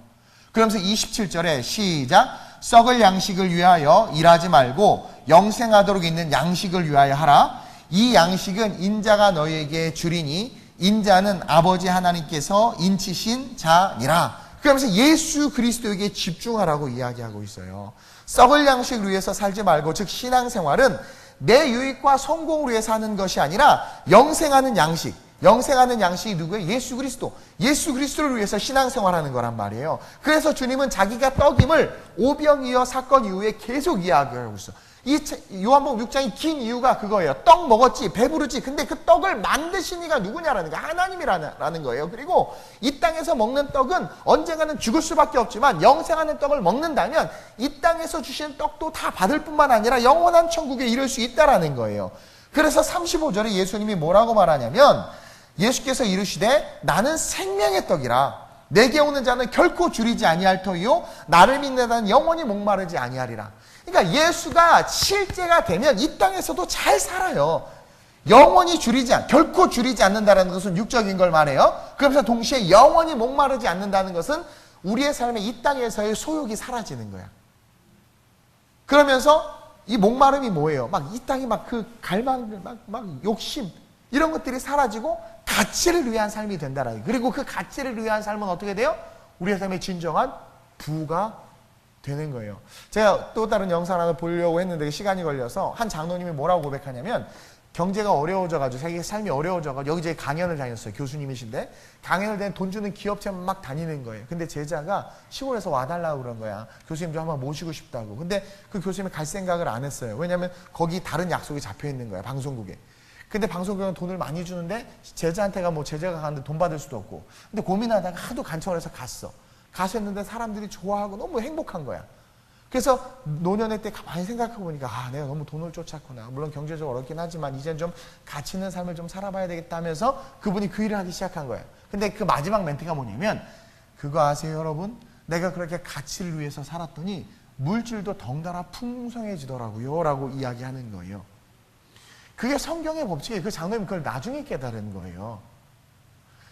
그러면서 27절에 시작. 썩을 양식을 위하여 일하지 말고 영생하도록 있는 양식을 위하여 하라. 이 양식은 인자가 너희에게 주리니 인자는 아버지 하나님께서 인치신 자니라. 그러면서 예수 그리스도에게 집중하라고 이야기하고 있어요. 썩을 양식을 위해서 살지 말고, 즉 신앙생활은 내 유익과 성공을 위해 사는 것이 아니라 영생하는 양식, 영생하는 양식이 누구예요? 예수 그리스도. 예수 그리스도를 위해서 신앙생활하는 거란 말이에요. 그래서 주님은 자기가 떡임을 오병이어 사건 이후에 계속 이야기하고 있어. 이 요한복음 6장이 긴 이유가 그거예요. 떡 먹었지, 배부르지. 근데 그 떡을 만드신 이가 누구냐라는 거예요. 하나님이라는 거예요. 그리고 이 땅에서 먹는 떡은 언젠가는 죽을 수밖에 없지만, 영생하는 떡을 먹는다면 이 땅에서 주시는 떡도 다 받을 뿐만 아니라 영원한 천국에 이를 수 있다라는 거예요. 그래서 35절에 예수님이 뭐라고 말하냐면, 예수께서 이르시되 나는 생명의 떡이라. 내게 오는 자는 결코 줄이지 아니할 터이요 나를 믿는 자는 영원히 목마르지 아니하리라. 그러니까 예수가 실제가 되면 이 땅에서도 잘 살아요. 영원히 결코 줄이지 않는다는 것은 육적인 걸 말해요. 그러면서 동시에 영원히 목마르지 않는다는 것은 우리의 삶에 이 땅에서의 소욕이 사라지는 거야. 그러면서 이 목마름이 뭐예요? 막 이 땅이 막 그 갈망, 막 욕심, 이런 것들이 사라지고 가치를 위한 삶이 된다라는 거예요. 그리고 그 가치를 위한 삶은 어떻게 돼요? 우리의 삶의 진정한 부가 되는 거예요. 제가 또 다른 영상 하나 보려고 했는데 시간이 걸려서, 한 장로님이 뭐라고 고백하냐면, 경제가 어려워져가지고, 자기 삶이 어려워져가지고 여기저기 강연을 다녔어요. 교수님이신데 강연을 다니는 돈 주는 기업체만 막 다니는 거예요. 근데 제자가 시골에서 와달라고 그런 거야. 교수님 좀 한번 모시고 싶다고. 근데 그 교수님이 갈 생각을 안 했어요. 왜냐하면 거기 다른 약속이 잡혀 있는 거야, 방송국에. 근데 방송국은 돈을 많이 주는데 제자한테가 뭐 제자가 가는데 돈 받을 수도 없고. 근데 고민하다가 하도 간청을 해서 갔어. 가서 했는데 사람들이 좋아하고 너무 행복한 거야. 그래서 노년의 때 가만히 생각해 보니까, 아, 내가 너무 돈을 쫓았구나. 물론 경제적으로 어렵긴 하지만 이제는 좀 가치 있는 삶을 좀 살아봐야 되겠다 하면서 그분이 그 일을 하기 시작한 거예요. 근데 그 마지막 멘트가 뭐냐면, 그거 아세요 여러분? 내가 그렇게 가치를 위해서 살았더니 물질도 덩달아 풍성해지더라고요 라고 이야기하는 거예요. 그게 성경의 법칙이에요. 그 장로님 그걸 나중에 깨달은 거예요.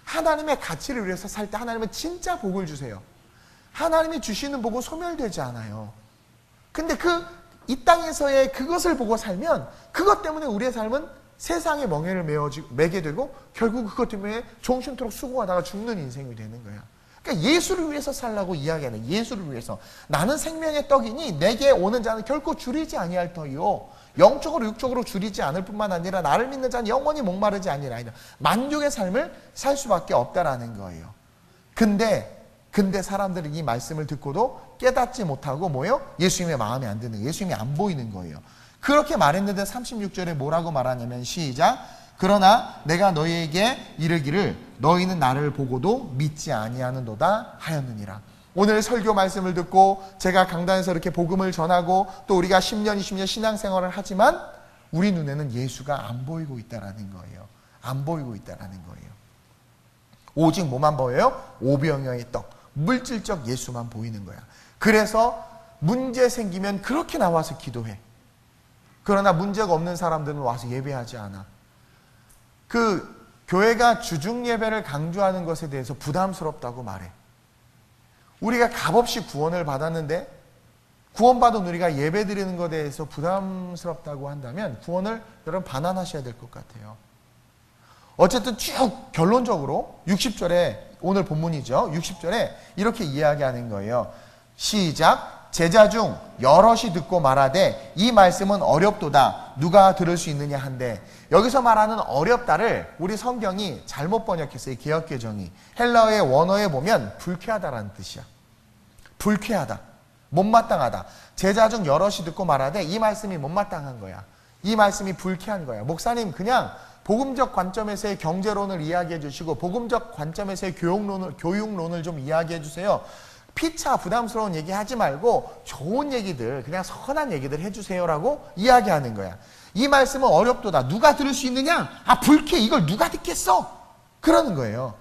하나님의 가치를 위해서 살 때 하나님은 진짜 복을 주세요. 하나님이 주시는 복은 소멸되지 않아요. 근데 이 땅에서의 그것을 보고 살면 그것 때문에 우리의 삶은 세상의 멍에를 매게 되고 결국 그것 때문에 종신토록 수고하다가 죽는 인생이 되는 거야. 그러니까 예수를 위해서 살라고 이야기하는, 예수를 위해서. 나는 생명의 떡이니 내게 오는 자는 결코 줄이지 아니할 터이요. 영적으로 육적으로 줄이지 않을 뿐만 아니라 나를 믿는 자는 영원히 목마르지 아니라 만족의 삶을 살 수밖에 없다라는 거예요. 근데 사람들이 이 말씀을 듣고도 깨닫지 못하고 뭐예요? 예수님의 마음에 안 드는 거예요. 예수님이 안 보이는 거예요. 그렇게 말했는데 36절에 뭐라고 말하냐면 시작. 그러나 내가 너희에게 이르기를 너희는 나를 보고도 믿지 아니하는도다 하였느니라. 오늘 설교 말씀을 듣고 제가 강단에서 이렇게 복음을 전하고 또 우리가 10년, 20년 신앙생활을 하지만 우리 눈에는 예수가 안 보이고 있다는 거예요. 안 보이고 있다는 거예요. 오직 뭐만 보여요? 오병이어의 떡, 물질적 예수만 보이는 거야. 그래서 문제 생기면 그렇게 나와서 기도해. 그러나 문제가 없는 사람들은 와서 예배하지 않아. 그 교회가 주중 예배를 강조하는 것에 대해서 부담스럽다고 말해. 우리가 값없이 구원을 받았는데 구원받은 우리가 예배 드리는 것에 대해서 부담스럽다고 한다면 구원을 여러분 반환하셔야 될 것 같아요. 어쨌든 쭉 결론적으로 60절에 오늘 본문이죠. 60절에 이렇게 이야기하는 거예요. 시작. 제자 중 여럿이 듣고 말하되 이 말씀은 어렵도다. 누가 들을 수 있느냐 한데, 여기서 말하는 어렵다를 우리 성경이 잘못 번역했어요. 개역개정이. 헬라어의 원어에 보면 불쾌하다라는 뜻이야. 불쾌하다. 못마땅하다. 제자 중 여럿이 듣고 말하되 이 말씀이 못마땅한 거야. 이 말씀이 불쾌한 거야. 목사님 그냥 복음적 관점에서의 경제론을 이야기해 주시고 복음적 관점에서의 교육론을 좀 이야기해 주세요. 피차 부담스러운 얘기 하지 말고 좋은 얘기들, 그냥 선한 얘기들 해주세요라고 이야기하는 거야. 이 말씀은 어렵도다. 누가 들을 수 있느냐? 아, 불쾌. 이걸 누가 듣겠어? 그러는 거예요.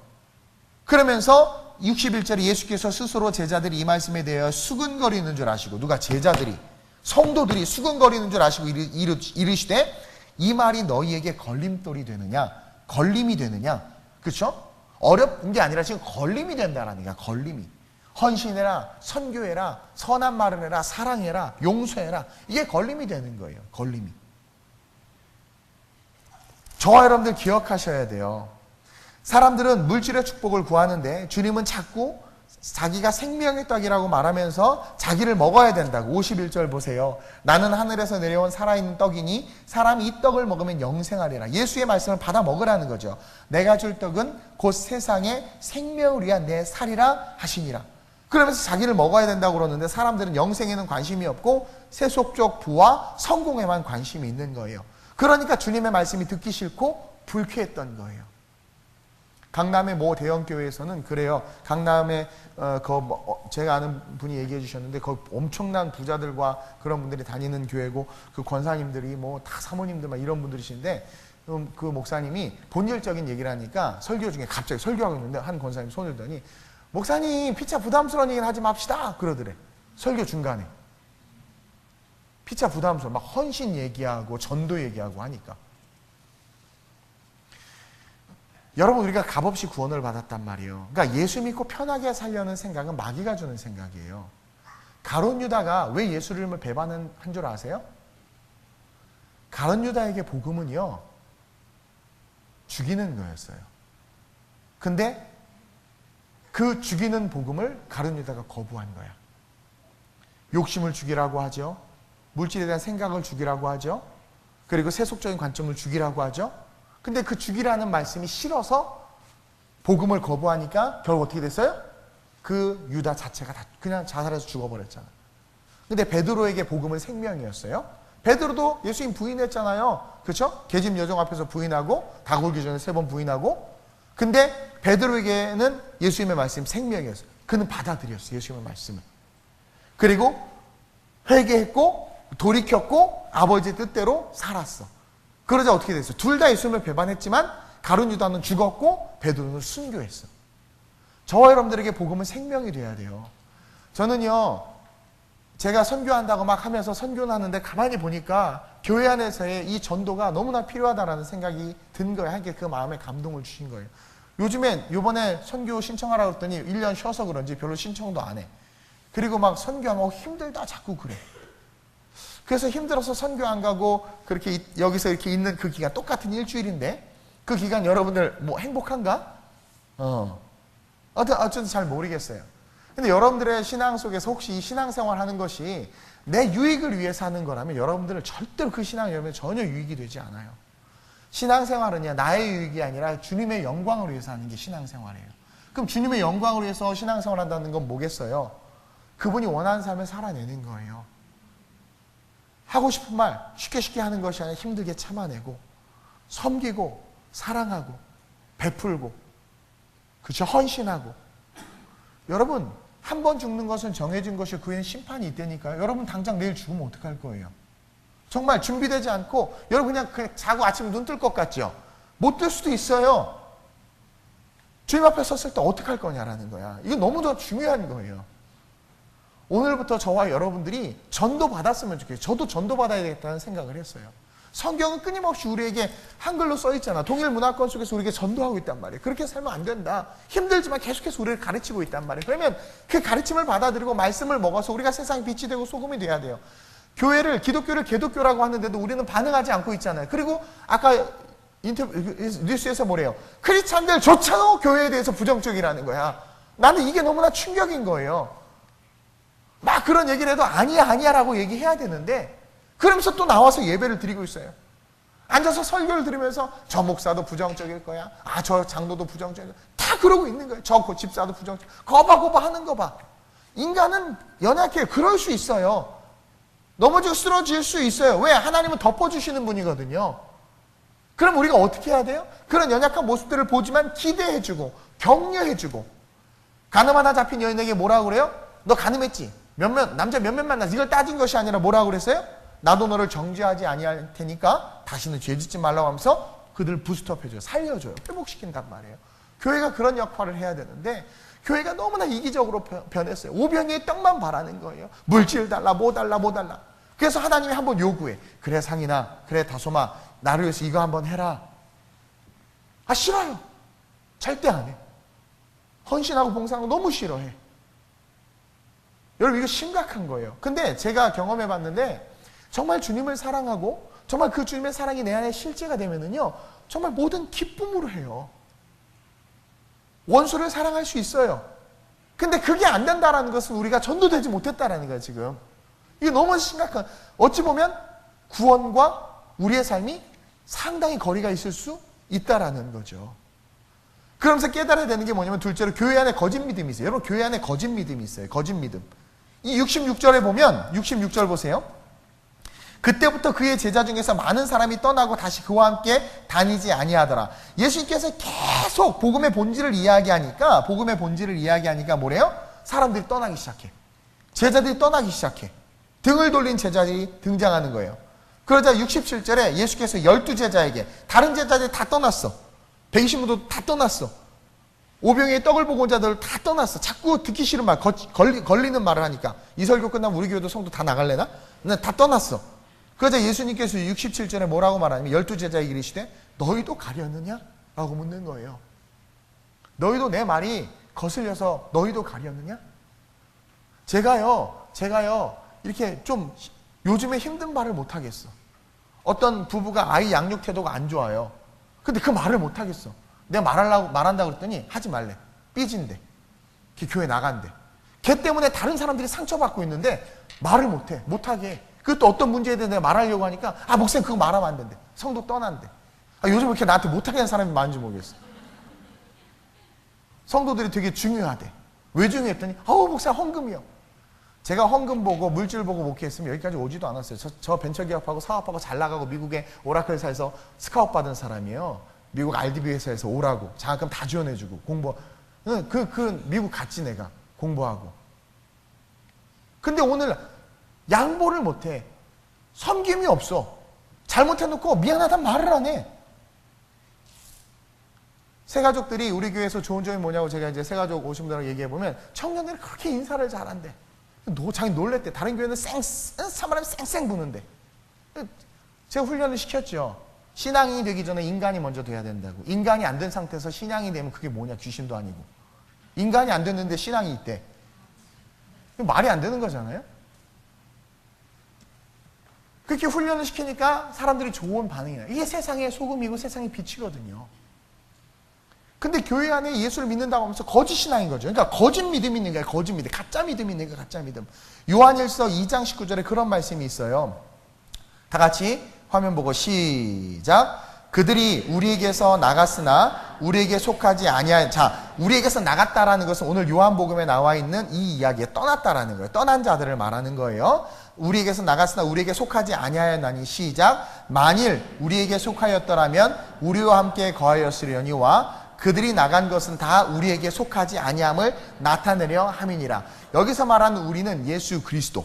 그러면서 61절에 예수께서 스스로 제자들이 이 말씀에 대하여 수근거리는 줄 아시고, 누가? 제자들이, 성도들이 수근거리는 줄 아시고 이르시되 이 말이 너희에게 걸림돌이 되느냐? 걸림이 되느냐? 그렇죠? 어렵은 게 아니라 지금 걸림이 된다라는 거야. 걸림이. 헌신해라, 선교해라, 선한 말을 해라, 사랑해라, 용서해라. 이게 걸림이 되는 거예요. 걸림이. 저와 여러분들 기억하셔야 돼요. 사람들은 물질의 축복을 구하는데 주님은 자꾸 자기가 생명의 떡이라고 말하면서 자기를 먹어야 된다고. 51절 보세요. 나는 하늘에서 내려온 살아있는 떡이니 사람이 이 떡을 먹으면 영생하리라. 예수의 말씀을 받아 먹으라는 거죠. 내가 줄 떡은 곧 세상의 생명을 위한 내 살이라 하시니라. 그러면서 자기를 먹어야 된다고 그러는데 사람들은 영생에는 관심이 없고 세속적 부와 성공에만 관심이 있는 거예요. 그러니까 주님의 말씀이 듣기 싫고 불쾌했던 거예요. 강남의 모 대형교회에서는 그래요. 강남에 제가 아는 분이 얘기해 주셨는데 거기 엄청난 부자들과 그런 분들이 다니는 교회고 그 권사님들이 뭐 다 사모님들 막 이런 분들이신데 그 목사님이 본질적인 얘기를 하니까 설교 중에 갑자기 설교하고 있는데 한 권사님 손을 들더니 목사님 피차 부담스러운 얘기는 하지 맙시다 그러더래. 설교 중간에. 피차 부담스러워. 막 헌신 얘기하고 전도 얘기하고 하니까. 여러분 우리가 값없이 구원을 받았단 말이에요. 그러니까 예수 믿고 편하게 살려는 생각은 마귀가 주는 생각이에요. 가룟 유다가 왜 예수를 배반한 줄 아세요? 가룟 유다에게 복음은요 죽이는 거였어요. 근데 그 죽이는 복음을 가룟 유다가 거부한 거야. 욕심을 죽이라고 하죠. 물질에 대한 생각을 죽이라고 하죠. 그리고 세속적인 관점을 죽이라고 하죠. 근데 그 죽이라는 말씀이 싫어서 복음을 거부하니까 결국 어떻게 됐어요? 그 유다 자체가 다 그냥 자살해서 죽어버렸잖아요. 근데 베드로에게 복음은 생명이었어요. 베드로도 예수님 부인했잖아요. 그렇죠? 계집 여종 앞에서 부인하고 닭 울기 전에 3번 부인하고. 근데 베드로에게는 예수님의 말씀이 생명이었어요. 그는 받아들였어요. 예수님의 말씀을. 그리고 회개했고 돌이켰고 아버지의 뜻대로 살았어. 그러자 어떻게 됐어요? 둘 다 예수님을 배반했지만 가룟 유다는 죽었고 베드로는 순교했어. 저와 여러분들에게 복음은 생명이 돼야 돼요. 저는요 제가 선교한다고 막 하면서 선교는 하는데 가만히 보니까 교회 안에서의 이 전도가 너무나 필요하다라는 생각이 든 거예요. 하나님께 그 마음에 감동을 주신 거예요. 요즘엔 요번에 선교 신청하라고 했더니 1년 쉬어서 그런지 별로 신청도 안 해. 그리고 막 선교하면 힘들다 자꾸 그래. 그래서 힘들어서 선교 안 가고 그렇게 여기서 이렇게 있는 그 기간 똑같은 일주일인데 그 기간 여러분들 뭐 행복한가? 어쨌든 잘 모르겠어요. 근데 여러분들의 신앙 속에서 혹시 이 신앙생활 하는 것이 내 유익을 위해서 하는 거라면 여러분들은 절대로 그 신앙이 전혀 유익이 되지 않아요. 신앙생활은요 나의 유익이 아니라 주님의 영광을 위해서 하는 게 신앙생활이에요. 그럼 주님의 영광을 위해서 신앙생활 한다는 건 뭐겠어요? 그분이 원하는 삶을 살아내는 거예요. 하고 싶은 말 쉽게 하는 것이 아니라 힘들게 참아내고 섬기고 사랑하고 베풀고 그렇죠? 헌신하고. 여러분 한 번 죽는 것은 정해진 것이 그 후엔 심판이 있다니까요. 여러분 당장 내일 죽으면 어떡할 거예요? 정말 준비되지 않고 여러분 그냥 자고 아침에 눈 뜰 것 같죠? 못 뜰 수도 있어요. 주님 앞에 섰을 때 어떡할 거냐라는 거야. 이거 너무도 중요한 거예요. 오늘부터 저와 여러분들이 전도 받았으면 좋겠어요. 저도 전도 받아야 되겠다는 생각을 했어요. 성경은 끊임없이 우리에게 한글로 써 있잖아. 동일 문화권 속에서 우리에게 전도하고 있단 말이에요. 그렇게 살면 안 된다. 힘들지만 계속해서 우리를 가르치고 있단 말이에요. 그러면 그 가르침을 받아들이고 말씀을 먹어서 우리가 세상 빛이 되고 소금이 돼야 돼요. 기독교를 개독교라고 하는데도 우리는 반응하지 않고 있잖아요. 그리고 아까 뉴스에서 뭐래요? 크리스찬들조차도 교회에 대해서 부정적이라는 거야. 나는 이게 너무나 충격인 거예요. 막 그런 얘기를 해도 아니야 라고 얘기해야 되는데 그러면서 또 나와서 예배를 드리고 있어요. 앉아서 설교를 들으면서 저 목사도 부정적일 거야. 저 장로도 부정적일 거야. 다 그러고 있는 거예요. 저 집사도 부정적. 거봐 하는 거 봐. 인간은 연약해요. 그럴 수 있어요. 넘어지고 쓰러질 수 있어요. 왜? 하나님은 덮어주시는 분이거든요. 그럼 우리가 어떻게 해야 돼요? 그런 연약한 모습들을 보지만 기대해주고 격려해주고. 간음 하나 잡힌 여인에게 뭐라고 그래요? 너 간음했지? 남자 몇몇 만나서 이걸 따진 것이 아니라 뭐라고 그랬어요? 나도 너를 정죄하지 아니할 테니까 다시는 죄 짓지 말라고 하면서 그들을 부스트업해줘요. 살려줘요. 회복시킨단 말이에요. 교회가 그런 역할을 해야 되는데 교회가 너무나 이기적으로 변했어요. 오병이의 떡만 바라는 거예요. 물질 달라, 뭐 달라, 뭐 달라. 그래서 하나님이 한번 요구해. 그래 상인아, 그래 다솜아, 나를 위해서 이거 한번 해라. 아, 싫어요. 절대 안 해. 헌신하고 봉사하고 너무 싫어해. 여러분, 이거 심각한 거예요. 근데 제가 경험해 봤는데 정말 주님을 사랑하고 정말 그 주님의 사랑이 내 안에 실제가 되면은요, 정말 모든 기쁨으로 해요. 원수를 사랑할 수 있어요. 근데 그게 안 된다라는 것은 우리가 전도되지 못했다라는 거예요, 지금. 이게 너무 심각한, 어찌 보면 구원과 우리의 삶이 상당히 거리가 있을 수 있다라는 거죠. 그러면서 깨달아야 되는 게 뭐냐면, 둘째로 교회 안에 거짓 믿음이 있어요. 여러분, 교회 안에 거짓 믿음이 있어요. 거짓 믿음. 이 66절에 보면, 66절 보세요. 그때부터 그의 제자 중에서 많은 사람이 떠나고 다시 그와 함께 다니지 아니하더라. 예수님께서 계속 복음의 본질을 이야기하니까 뭐래요? 사람들이 떠나기 시작해. 제자들이 떠나기 시작해. 등을 돌린 제자들이 등장하는 거예요. 그러자 67절에 예수께서 12제자에게, 다른 제자들이 다 떠났어. 120분도 다 떠났어. 오병이의 떡을 보고 온 자들 다 떠났어. 자꾸 듣기 싫은 말, 걸리는 말을 하니까. 이 설교 끝나면 우리 교회도 성도 다 나갈래나? 근데 다 떠났어. 그러자 예수님께서 67절에 뭐라고 말하냐면, 12제자에게 이르시되 너희도 가려느냐? 라고 묻는 거예요. 너희도 내 말이 거슬려서 너희도 가려느냐? 제가요 이렇게 좀 요즘에 힘든 말을 못하겠어. 어떤 부부가 아이 양육 태도가 안 좋아요. 근데 그 말을 못하겠어. 내가 말한다고 그랬더니 하지 말래. 삐진대. 걔 교회 나간대. 걔 때문에 다른 사람들이 상처받고 있는데 말을 못하게 해. 그것도 어떤 문제에 대해 내가 말하려고 하니까, 아, 목사님 그거 말하면 안 된대. 성도 떠난대. 아, 요즘 왜 이렇게 나한테 못하게 하는 사람이 많은지 모르겠어. 성도들이 되게 중요하대. 왜 중요했더니, 목사 헌금이요. 제가 헌금 보고 물질 보고 목회했으면 여기까지 오지도 않았어요. 저 벤처기업하고 사업하고 잘 나가고 미국의 오라클사에서 스카웃 받은 사람이에요. 미국 RDB 회사에서 오라고 장학금 다 지원해주고 공부. 미국 갔지 내가 공부하고. 근데 오늘 양보를 못해. 섬김이 없어. 잘못해놓고 미안하다는 말을 안 해. 새가족들이 우리 교회에서 좋은 점이 뭐냐고 제가 이제 새가족 오신 분들하고 얘기해보면, 청년들이 그렇게 인사를 잘한대. 자기 놀랬대. 다른 교회는 사람이 쌩쌩 부는데. 제가 훈련을 시켰죠. 신앙인이 되기 전에 인간이 먼저 돼야 된다고. 인간이 안 된 상태에서 신앙이 되면 그게 뭐냐, 귀신도 아니고. 인간이 안 됐는데 신앙이 있대. 말이 안 되는 거잖아요. 그렇게 훈련을 시키니까 사람들이 좋은 반응이 나요. 이게 세상의 소금이고 세상의 빛이거든요. 근데 교회 안에 예수를 믿는다고 하면서 거짓 신앙인 거죠. 그러니까 거짓 믿음이 있는 거예요. 거짓 믿음. 가짜 믿음이 있는 거예요. 가짜 믿음. 요한일서 2장 19절에 그런 말씀이 있어요. 다 같이 화면 보고 시작. 그들이 우리에게서 나갔으나 우리에게 속하지 아니하여. 자, 우리에게서 나갔다라는 것은 오늘 요한복음에 나와 있는 이 이야기에 떠났다라는 거예요. 떠난 자들을 말하는 거예요. 우리에게서 나갔으나 우리에게 속하지 아니하였나니 시작. 만일 우리에게 속하였더라면 우리와 함께 거하였으려니와 그들이 나간 것은 다 우리에게 속하지 아니함을 나타내려 함이니라. 여기서 말하는 우리는 예수 그리스도.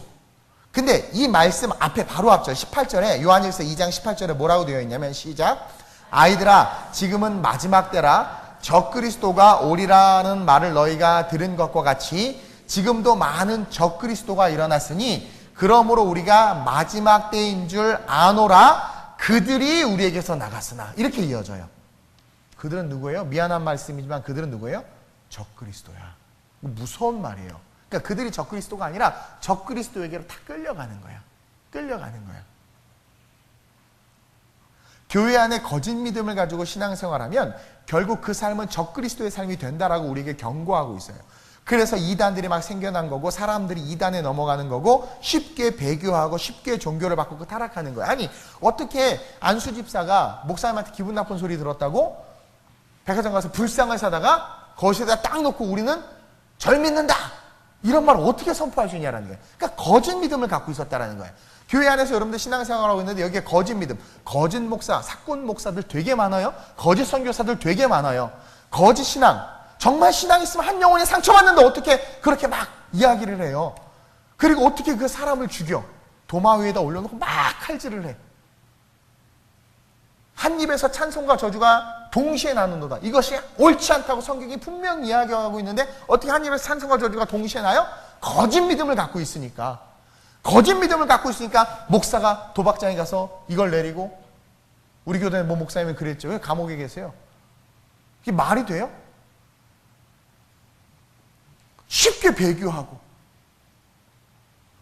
근데 이 말씀 앞에 바로 앞절 18절에 요한일서 2장 18절에 뭐라고 되어 있냐면 시작. 아이들아, 지금은 마지막 때라. 적그리스도가 오리라는 말을 너희가 들은 것과 같이 지금도 많은 적그리스도가 일어났으니 그러므로 우리가 마지막 때인 줄 아노라. 그들이 우리에게서 나갔으나. 이렇게 이어져요. 그들은 누구예요? 미안한 말씀이지만 그들은 누구예요? 적그리스도야. 무서운 말이에요. 그러니까 그들이 적그리스도가 아니라 적그리스도에게로 다 끌려가는 거야. 끌려가는 거야. 교회 안에 거짓 믿음을 가지고 신앙생활하면 결국 그 삶은 적그리스도의 삶이 된다라고 우리에게 경고하고 있어요. 그래서 이단들이 막 생겨난 거고 사람들이 이단에 넘어가는 거고 쉽게 배교하고 쉽게 종교를 바꾸고 타락하는 거야. 아니, 어떻게 안수 집사가 목사님한테 기분 나쁜 소리 들었다고 백화점 가서 불상을 사다가 거실에다 딱 놓고 우리는 절 믿는다 이런 말을 어떻게 선포할 수 있냐라는 거예요. 그러니까 거짓 믿음을 갖고 있었다라는 거예요. 교회 안에서 여러분들 신앙생활하고 있는데 여기에 거짓 믿음, 거짓 목사, 사꾼 목사들 되게 많아요. 거짓 선교사들 되게 많아요. 거짓 신앙, 정말 신앙 있으면 한 영혼이 상처받는데 어떻게 그렇게 막 이야기를 해요. 그리고 어떻게 그 사람을 죽여 도마 위에다 올려놓고 막 칼질을 해. 한 입에서 찬송과 저주가 동시에 나는도다. 이것이 옳지 않다고 성경이 분명히 이야기하고 있는데 어떻게 한 입에서 찬송과 저주가 동시에 나요? 거짓 믿음을 갖고 있으니까. 거짓 믿음을 갖고 있으니까 목사가 도박장에 가서 이걸 내리고, 우리 교단에 뭐 목사님이 그랬죠. 왜 감옥에 계세요? 이게 말이 돼요? 쉽게 배교하고.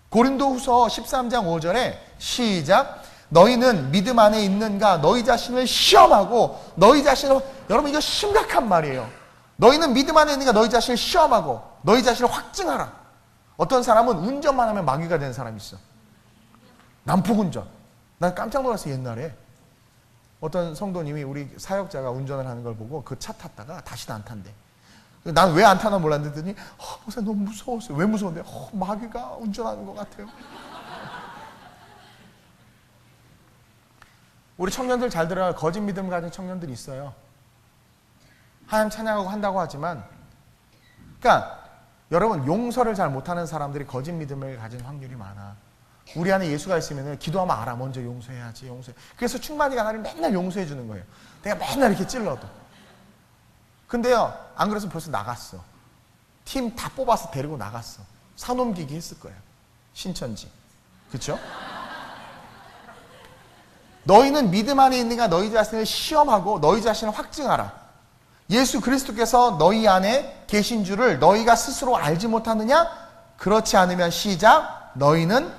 고린도후서 13장 5절에 시작. 너희는 믿음 안에 있는가? 너희 자신을 시험하고 너희 자신을, 여러분 이거 심각한 말이에요. 너희는 믿음 안에 있는가? 너희 자신을 시험하고 너희 자신을 확증하라. 어떤 사람은 운전만 하면 마귀가 되는 사람이 있어. 난폭운전. 난 깜짝 놀랐어. 옛날에 어떤 성도님이 우리 사역자가 운전을 하는 걸 보고 그 차 탔다가 다시는 안 탄대. 난 왜 안 타나 몰랐는데 목사님 너무 무서웠어요. 왜 무서운데? 마귀가 운전하는 것 같아요. 우리 청년들 잘 들어요. 거짓 믿음 가진 청년들이 있어요. 하나님 찬양하고 한다고 하지만, 그러니까 여러분 용서를 잘 못하는 사람들이 거짓 믿음을 가진 확률이 많아. 우리 안에 예수가 있으면 기도하면 알아. 먼저 용서해야지. 용서해. 그래서 충만이가 나를 맨날 용서해 주는 거예요. 내가 맨날 이렇게 찔러도. 근데요, 안 그래서 벌써 나갔어. 팀 다 뽑아서 데리고 나갔어. 사놈기기 했을 거예요. 신천지. 그렇죠? 너희는 믿음 안에 있는가? 너희 자신을 시험하고 너희 자신을 확증하라. 예수 그리스도께서 너희 안에 계신 줄을 너희가 스스로 알지 못하느냐? 그렇지 않으면 시작. 너희는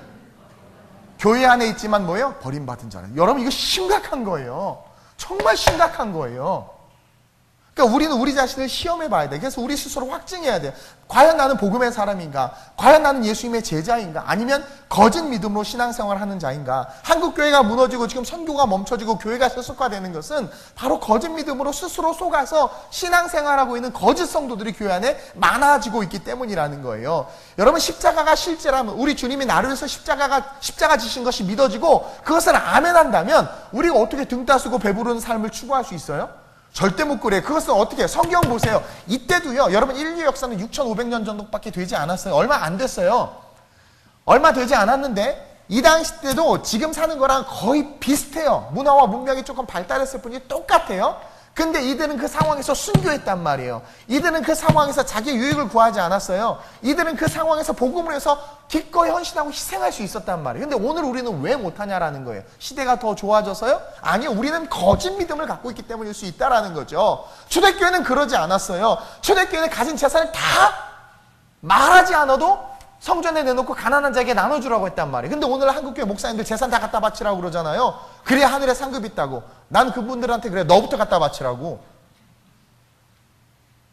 교회 안에 있지만 뭐예요? 버림받은 자라. 여러분 이거 심각한 거예요. 정말 심각한 거예요. 그러니까 우리는 우리 자신을 시험해 봐야 돼. 그래서 우리 스스로 확증해야 돼. 과연 나는 복음의 사람인가? 과연 나는 예수님의 제자인가? 아니면 거짓 믿음으로 신앙생활을 하는 자인가? 한국교회가 무너지고 지금 선교가 멈춰지고 교회가 세속화되는 것은 바로 거짓 믿음으로 스스로 속아서 신앙생활하고 있는 거짓 성도들이 교회 안에 많아지고 있기 때문이라는 거예요. 여러분 십자가가 실제라면, 우리 주님이 나를 위해서 십자가 지신 것이 믿어지고 그것을 아멘한다면 우리가 어떻게 등 따스고 배부르는 삶을 추구할 수 있어요? 절대 못 그래. 그것은 어떻게 해요? 성경 보세요. 이때도요. 여러분 인류 역사는 6,500년 정도밖에 되지 않았어요. 얼마 안 됐어요. 얼마 되지 않았는데 이 당시 때도 지금 사는 거랑 거의 비슷해요. 문화와 문명이 조금 발달했을 뿐이지 똑같아요. 근데 이들은 그 상황에서 순교했단 말이에요. 이들은 그 상황에서 자기 유익을 구하지 않았어요. 이들은 그 상황에서 복음을 해서 기꺼이 헌신하고 희생할 수 있었단 말이에요. 근데 오늘 우리는 왜 못하냐라는 거예요. 시대가 더 좋아져서요? 아니요. 우리는 거짓 믿음을 갖고 있기 때문일 수 있다라는 거죠. 초대교회는 그러지 않았어요. 초대교회는 가진 재산을 다 말하지 않아도 성전에 내놓고 가난한 자에게 나눠주라고 했단 말이에요. 근데 오늘 한국교회 목사님들 재산 다 갖다 바치라고 그러잖아요. 그래야 하늘에 상급이 있다고. 난 그분들한테 그래. 너부터 갖다 바치라고.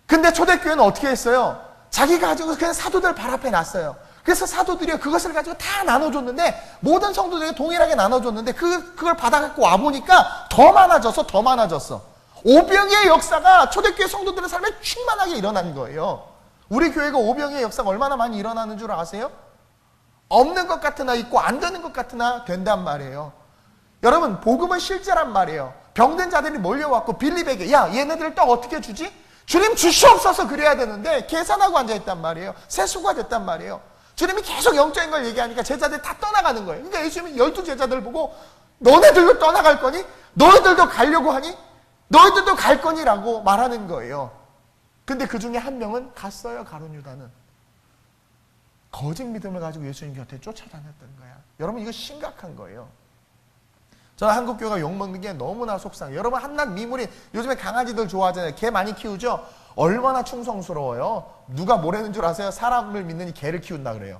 근데 초대교회는 어떻게 했어요? 자기가 가지고 그냥 사도들 발 앞에 놨어요. 그래서 사도들이 그것을 가지고 다 나눠줬는데, 모든 성도들에게 동일하게 나눠줬는데 그걸 받아갖고 와보니까 더 많아졌어. 오병이의 역사가 초대교회 성도들의 삶에 충만하게 일어난 거예요. 우리 교회가 오병이의 역사가 얼마나 많이 일어나는 줄 아세요? 없는 것 같으나 있고 안 되는 것 같으나 된단 말이에요. 여러분 복음은 실제란 말이에요. 병든 자들이 몰려왔고 빌립에게 야 얘네들을 떡 어떻게 주지? 주님 주시옵소서 그래야 되는데 계산하고 앉아있단 말이에요. 세수가 됐단 말이에요. 주님이 계속 영적인 걸 얘기하니까 제자들이 다 떠나가는 거예요. 그러니까 예수님이 12제자들 보고 너네들도 떠나갈 거니? 너희들도 가려고 하니? 너희들도 갈 거니? 라고 말하는 거예요. 근데 그 중에 한 명은 갔어요. 가룟 유다는. 거짓 믿음을 가지고 예수님 곁에 쫓아다녔던 거야. 여러분 이거 심각한 거예요. 저는 한국교회가 욕먹는 게 너무나 속상해요. 여러분 한낱 미물인, 요즘에 강아지들 좋아하잖아요. 개 많이 키우죠? 얼마나 충성스러워요. 누가 뭐라는 줄 아세요? 사람을 믿는 개를 키운다 그래요.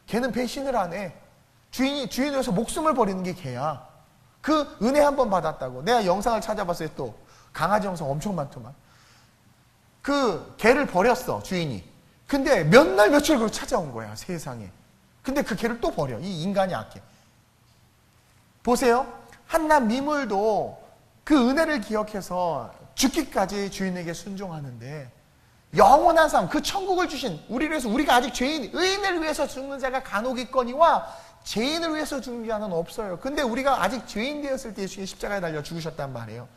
개는 배신을 안 해. 주인을 위해서 목숨을 버리는 게 개야. 그 은혜 한 번 받았다고. 내가 영상을 찾아봤어요. 또 강아지 영상 엄청 많더만. 그 개를 버렸어 주인이. 근데 몇 날 며칠 그걸 찾아온 거야 세상에. 근데 그 개를 또 버려. 이 인간이 악해. 보세요. 한낱 미물도 그 은혜를 기억해서 죽기까지 주인에게 순종하는데 영원한 삶, 그 천국을 주신 우리를 위해서, 우리가 아직 의인을 위해서 죽는 자가 간혹 있거니와 죄인을 위해서 죽는 자는 없어요. 근데 우리가 아직 죄인 되었을 때 예수님이 십자가에 달려 죽으셨단 말이에요.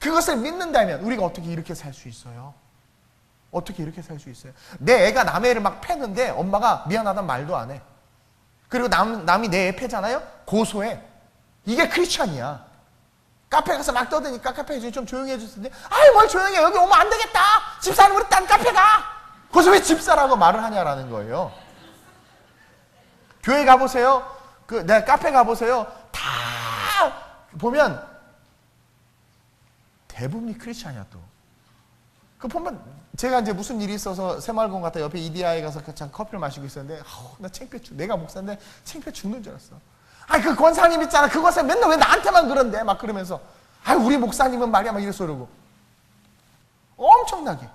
그것을 믿는다면 우리가 어떻게 이렇게 살 수 있어요? 어떻게 이렇게 살 수 있어요? 내 애가 남의 애를 막 패는데 엄마가 미안하다는 말도 안 해. 그리고 남이 내 애 패잖아요? 고소해. 이게 크리스찬이야. 카페 가서 막 떠드니까 카페 주인이 좀 조용히 해줄 텐데, 아이 뭘 조용히 해, 여기 오면 안 되겠다, 집사는 우리 딴 카페 가. 거기서 왜 집사라고 말을 하냐라는 거예요. 교회 가보세요, 내가 카페 가보세요, 다 보면 대부분이 크리스찬이야. 또 그 보면 제가 이제 무슨 일이 있어서 새마을공 갔다 옆에 이디야에 가서 참 커피를 마시고 있었는데, 나 내가 목사인데 창피해 죽는 줄 알았어. 그 권사님 있잖아, 그 권사님 맨날 왜 나한테만 그런데 막 그러면서, 우리 목사님은 말이야 막 이래서 그러고 엄청나게.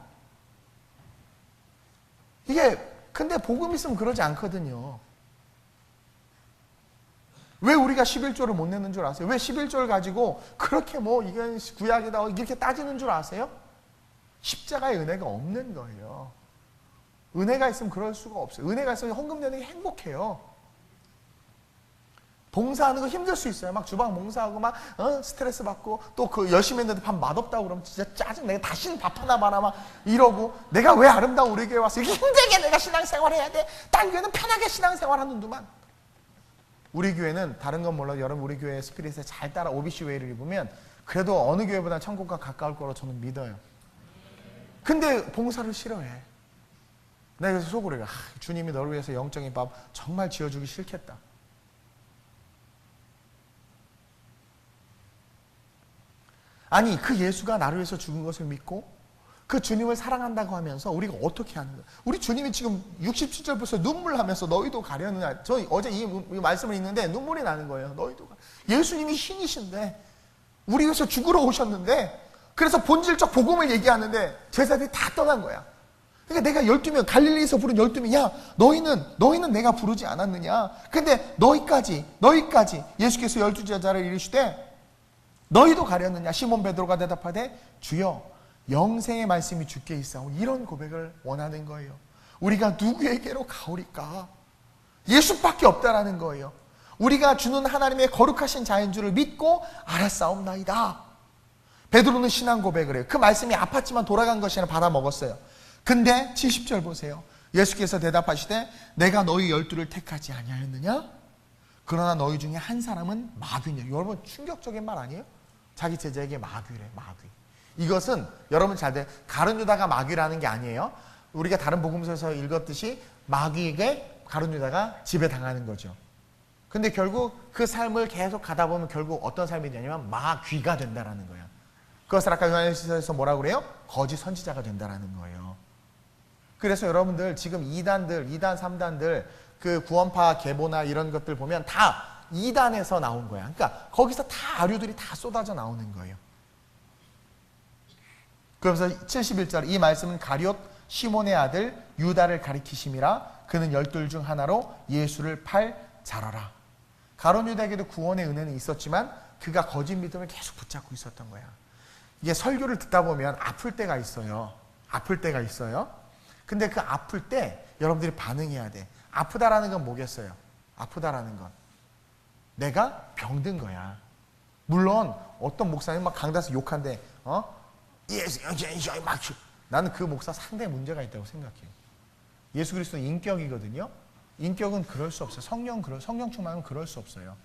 이게 근데 복음 있으면 그러지 않거든요. 왜 우리가 11조를 못 내는 줄 아세요? 왜 11조를 가지고 그렇게 이건 구약이다 이렇게 따지는 줄 아세요? 십자가의 은혜가 없는 거예요. 은혜가 있으면 그럴 수가 없어요. 은혜가 있으면 헌금 내는 게 행복해요. 봉사하는 거 힘들 수 있어요. 막 주방 봉사하고 막 스트레스 받고, 또 그 열심히 했는데 밥 맛없다고 그러면 진짜 짜증. 내가 다시는 밥 하나 봐라 막 이러고, 내가 왜 아름다운 우리 교회 와서 이렇게 힘들게 내가 신앙생활 해야 돼? 딴 교회는 편하게 신앙생활 하는구만. 우리 교회는 다른 건 몰라도 여러분 우리 교회 스피릿에 잘 따라 OBC 웨이를 입으면 그래도 어느 교회보다 천국과 가까울 거로 저는 믿어요. 근데 봉사를 싫어해. 내가 그래서 속으로 해요. 주님이 너를 위해서 영적인 밥 정말 지어주기 싫겠다. 아니, 그 예수가 나를 위해서 죽은 것을 믿고 그 주님을 사랑한다고 하면서 우리가 어떻게 하는 거야? 우리 주님이 지금 67절 벌써 눈물 하면서 너희도 가려느냐. 저 어제 이 말씀을 읽는데 눈물이 나는 거예요. 너희도 예수님이 신이신데 우리 위해서 죽으러 오셨는데, 그래서 본질적 복음을 얘기하는데 제자들이 다 떠난 거야. 그러니까 내가 12명, 갈릴리에서 부른 12명, 야 너희는 내가 부르지 않았느냐. 근데 너희까지 예수께서 12제자를 이르시되 너희도 가렸느냐. 시몬 베드로가 대답하되 주여 영생의 말씀이 주께 있사오. 이런 고백을 원하는 거예요. 우리가 누구에게로 가오리까? 예수밖에 없다라는 거예요. 우리가 주는 하나님의 거룩하신 자인 줄을 믿고 알았사옵나이다. 베드로는 신앙 고백을 해요. 그 말씀이 아팠지만 돌아간 것이나 받아 먹었어요. 근데 70절 보세요. 예수께서 대답하시되 내가 너희 12를 택하지 아니하였느냐? 그러나 너희 중에 한 사람은 마귀냐. 여러분 충격적인 말 아니에요? 자기 제자에게 마귀래. 마귀. 이것은 여러분 잘 돼. 가룟 유다가 마귀라는 게 아니에요. 우리가 다른 복음서에서 읽었듯이 마귀에게 가룟 유다가 지배당하는 거죠. 근데 결국 그 삶을 계속 가다 보면 결국 어떤 삶이 되냐면 마귀가 된다라는 거야. 그것을 아까 요한일서에서 뭐라고 그래요? 거짓 선지자가 된다라는 거예요. 그래서 여러분들 지금 2단, 3단들 그 구원파 계보나 이런 것들 보면 다 2단에서 나온 거야. 그러니까 거기서 다 아류들이 다 쏟아져 나오는 거예요. 그러면서 71절 이 말씀은 가룟 시몬의 아들 유다를 가리키심이라. 그는 12 중 하나로 예수를 팔 자라라. 가룟 유다에게도 구원의 은혜는 있었지만 그가 거짓 믿음을 계속 붙잡고 있었던 거야. 이게 설교를 듣다 보면 아플 때가 있어요. 근데 그 아플 때 여러분들이 반응해야 돼. 아프다라는 건 뭐겠어요? 아프다라는 건 내가 병든 거야. 물론 어떤 목사님 막 강단에서 욕한대. 나는 그 목사 상당히 문제가 있다고 생각해요. 예수 그리스도는 인격이거든요. 인격은 그럴 수 없어요. 성령 충만은 그럴 수 없어요.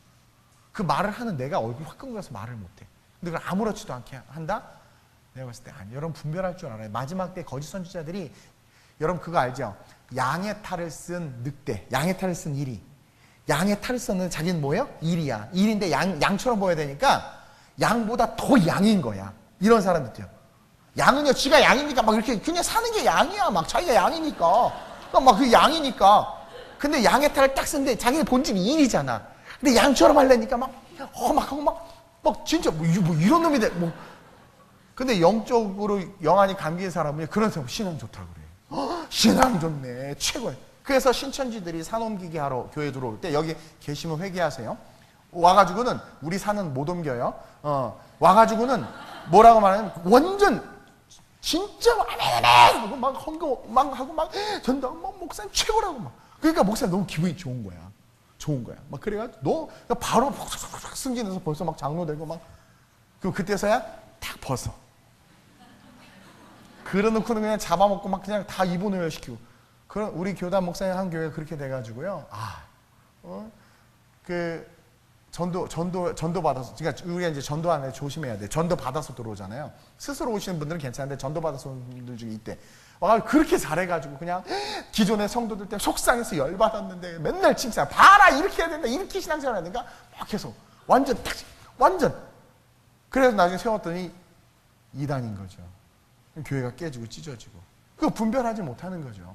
그 말을 하는 내가 얼굴 화끈거려서 말을 못해. 근데 그걸 아무렇지도 않게 한다? 내가 봤을 때 아니. 여러분 분별할 줄 알아요. 마지막 때 거짓 선지자들이, 여러분 그거 알죠? 양의 탈을 쓴 늑대, 양의 탈을 쓴 이리. 양의 탈을 썼는데 자기는 뭐예요? 일이야. 일인데 양처럼 보여야 되니까 양보다 더 양인 거야. 이런 사람들 있죠. 양은요, 지가 양이니까 막 이렇게 그냥 사는 게 양이야. 막 자기가 양이니까. 막 그 양이니까. 근데 양의 탈을 딱 쓰는데 자기의 본질이 일이잖아. 근데 양처럼 하려니까 막 진짜 뭐 이런 놈이 돼. 근데 영적으로 영안이 감기는 사람은 그런 사람 신앙 좋다고 그래. 신앙 좋네. 최고야. 그래서 신천지들이 산 옮기기 하러 교회 들어올 때 여기 계시면 회개하세요. 와가지고는 우리 산은 못 옮겨요. 와가지고는 뭐라고 말하냐면 완전 진짜 막 아멘 하고 막 헌금 막 하고 막 전도 막 목사님 최고라고 막. 그러니까 목사님 너무 기분이 좋은 거야. 좋은 거야. 막 그래가지고 너 바로 승진해서 벌써 막 장로 되고 막. 그때서야 딱 벗어. 그러놓고는 그냥 잡아먹고 막 그냥 다 입원을 시키고. 그런 우리 교단 목사님 한 교회가 그렇게 돼가지고요. 전도 받아서, 그러니까 우리가 이제 전도하는 데 조심해야 돼. 전도 받아서 들어오잖아요. 스스로 오시는 분들은 괜찮은데 전도 받아서 오는 분들 중에 있대. 그렇게 잘해가지고 그냥 기존의 성도들 때문에 속상해서 열받았는데 맨날 칭찬. 봐라 이렇게 해야 된다. 이렇게 신앙생활 해야 된다. 막 계속 완전. 그래서 나중에 세웠더니 이단인 거죠. 교회가 깨지고 찢어지고. 그거 분별하지 못하는 거죠.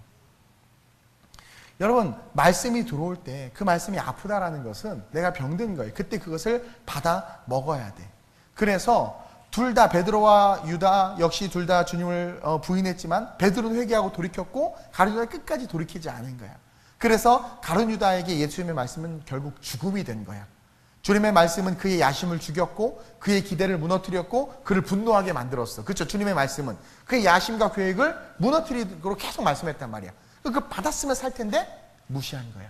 여러분, 말씀이 들어올 때 그 말씀이 아프다라는 것은 내가 병든 거예요. 그때 그것을 받아 먹어야 돼. 그래서 둘 다 베드로와 유다 역시 둘 다 주님을 부인했지만 베드로는 회개하고 돌이켰고 가룟 유다는 끝까지 돌이키지 않은 거야. 그래서 가룟 유다에게 예수님의 말씀은 결국 죽음이 된 거야. 주님의 말씀은 그의 야심을 죽였고 그의 기대를 무너뜨렸고 그를 분노하게 만들었어. 그렇죠? 주님의 말씀은 그의 야심과 계획을 무너뜨리도록 계속 말씀했단 말이야. 그 받았으면 살 텐데 무시한 거야.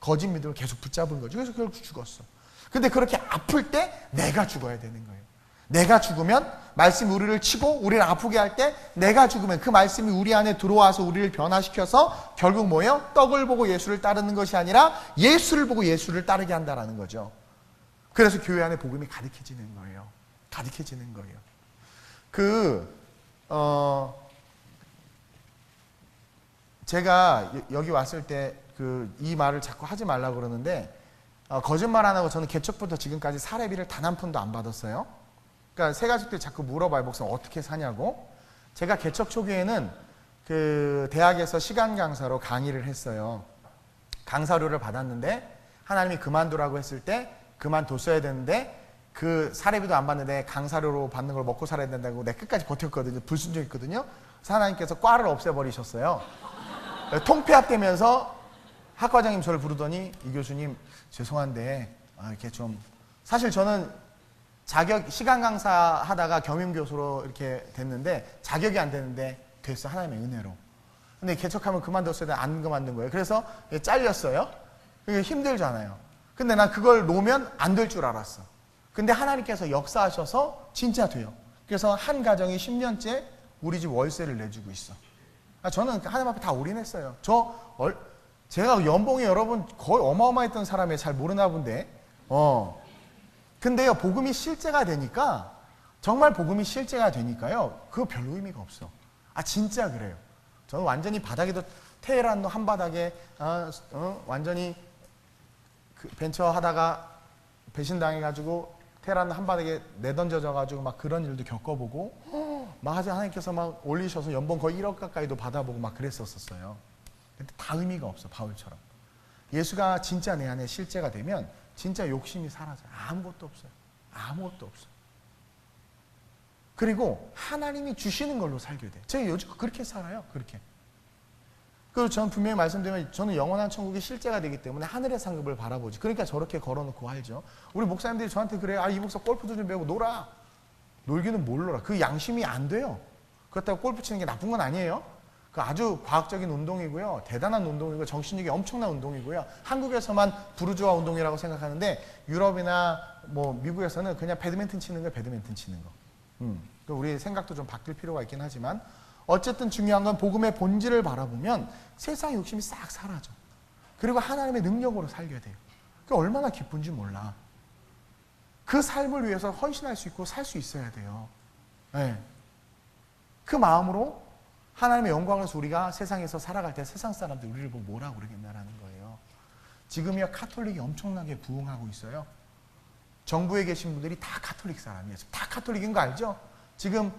거짓 믿음을 계속 붙잡은 거죠. 그래서 결국 죽었어. 근데 그렇게 아플 때 내가 죽어야 되는 거예요. 내가 죽으면 말씀이 우리를 치고 우리를 아프게 할 때 내가 죽으면 그 말씀이 우리 안에 들어와서 우리를 변화시켜서 결국 뭐예요? 떡을 보고 예수를 따르는 것이 아니라 예수를 보고 예수를 따르게 한다라는 거죠. 그래서 교회 안에 복음이 가득해지는 거예요. 가득해지는 거예요. 제가 여기 왔을 때 이 말을 자꾸 하지 말라고 그러는데 거짓말 안 하고 저는 개척부터 지금까지 사례비를 단 한 푼도 안 받았어요. 그러니까 새 가족들이 자꾸 물어봐요. 목사님 어떻게 사냐고. 제가 개척 초기에는 대학에서 시간 강사로 강의를 했어요. 강사료를 받았는데 하나님이 그만두라고 했을 때 그만뒀어야 되는데 그 사례비도 안 받는데 강사료로 받는 걸 먹고 살아야 된다고 내가 끝까지 버텼거든요. 불순종했거든요. 그래서 하나님께서 과를 없애버리셨어요. 통폐합되면서 학과장님 저를 부르더니 이 교수님 죄송한데 이렇게 좀 사실 저는 시간 강사 하다가 겸임교수로 이렇게 됐는데 자격이 안 되는데 됐어. 하나님의 은혜로. 근데 개척하면 그만뒀어야 되는데 안 그만둔 거예요. 그래서 잘렸어요. 그게 힘들잖아요. 근데 난 그걸 놓으면 안 될 줄 알았어. 근데 하나님께서 역사하셔서 진짜 돼요. 그래서 한 가정이 10년째 우리 집 월세를 내주고 있어. 저는 하나님 앞에 다 올인했어요. 제가 연봉이 여러분 거의 어마어마했던 사람이 잘 모르나 본데. 근데요, 복음이 실제가 되니까, 정말 복음이 실제가 되니까요, 그거 별로 의미가 없어. 진짜 그래요. 저는 완전히 바닥에도, 테헤란도 한 바닥에, 완전히 벤처 하다가 배신당해가지고, 테헤란도 한 바닥에 내던져져가지고 막 그런 일도 겪어보고, 막 하나님께서 막 올리셔서 연봉 거의 1억 가까이도 받아보고 막 그랬었어요. 근데 다 의미가 없어, 바울처럼. 예수가 진짜 내 안에 실제가 되면 진짜 욕심이 사라져요. 아무것도 없어요. 아무것도 없어요. 그리고 하나님이 주시는 걸로 살게 돼. 제가 요즘 그렇게 살아요. 그렇게. 그리고 저는 분명히 말씀드리면 저는 영원한 천국이 실제가 되기 때문에 하늘의 상급을 바라보지. 그러니까 저렇게 걸어놓고 알죠. 우리 목사님들이 저한테 그래요. 이 목사 골프도 좀 배우고 놀아. 놀기는 뭘 놀아. 그 양심이 안 돼요. 그렇다고 골프 치는 게 나쁜 건 아니에요. 그 아주 과학적인 운동이고요. 대단한 운동이고 정신력이 엄청난 운동이고요. 한국에서만 부르주아 운동이라고 생각하는데 유럽이나 뭐 미국에서는 그냥 배드민턴 치는 거예요. 배드민턴 치는 거. 우리 생각도 좀 바뀔 필요가 있긴 하지만 어쨌든 중요한 건 복음의 본질을 바라보면 세상 욕심이 싹 사라져. 그리고 하나님의 능력으로 살게 돼요. 그게 얼마나 기쁜지 몰라. 그 삶을 위해서 헌신할 수 있고 살 수 있어야 돼요. 네. 그 마음으로 하나님의 영광을 위해서 우리가 세상에서 살아갈 때 세상 사람들 우리를 보고 뭐라고 그러겠나라는 거예요. 지금이야 카톨릭이 엄청나게 부흥하고 있어요. 정부에 계신 분들이 다 카톨릭 사람이에요. 다 카톨릭인 거 알죠? 지금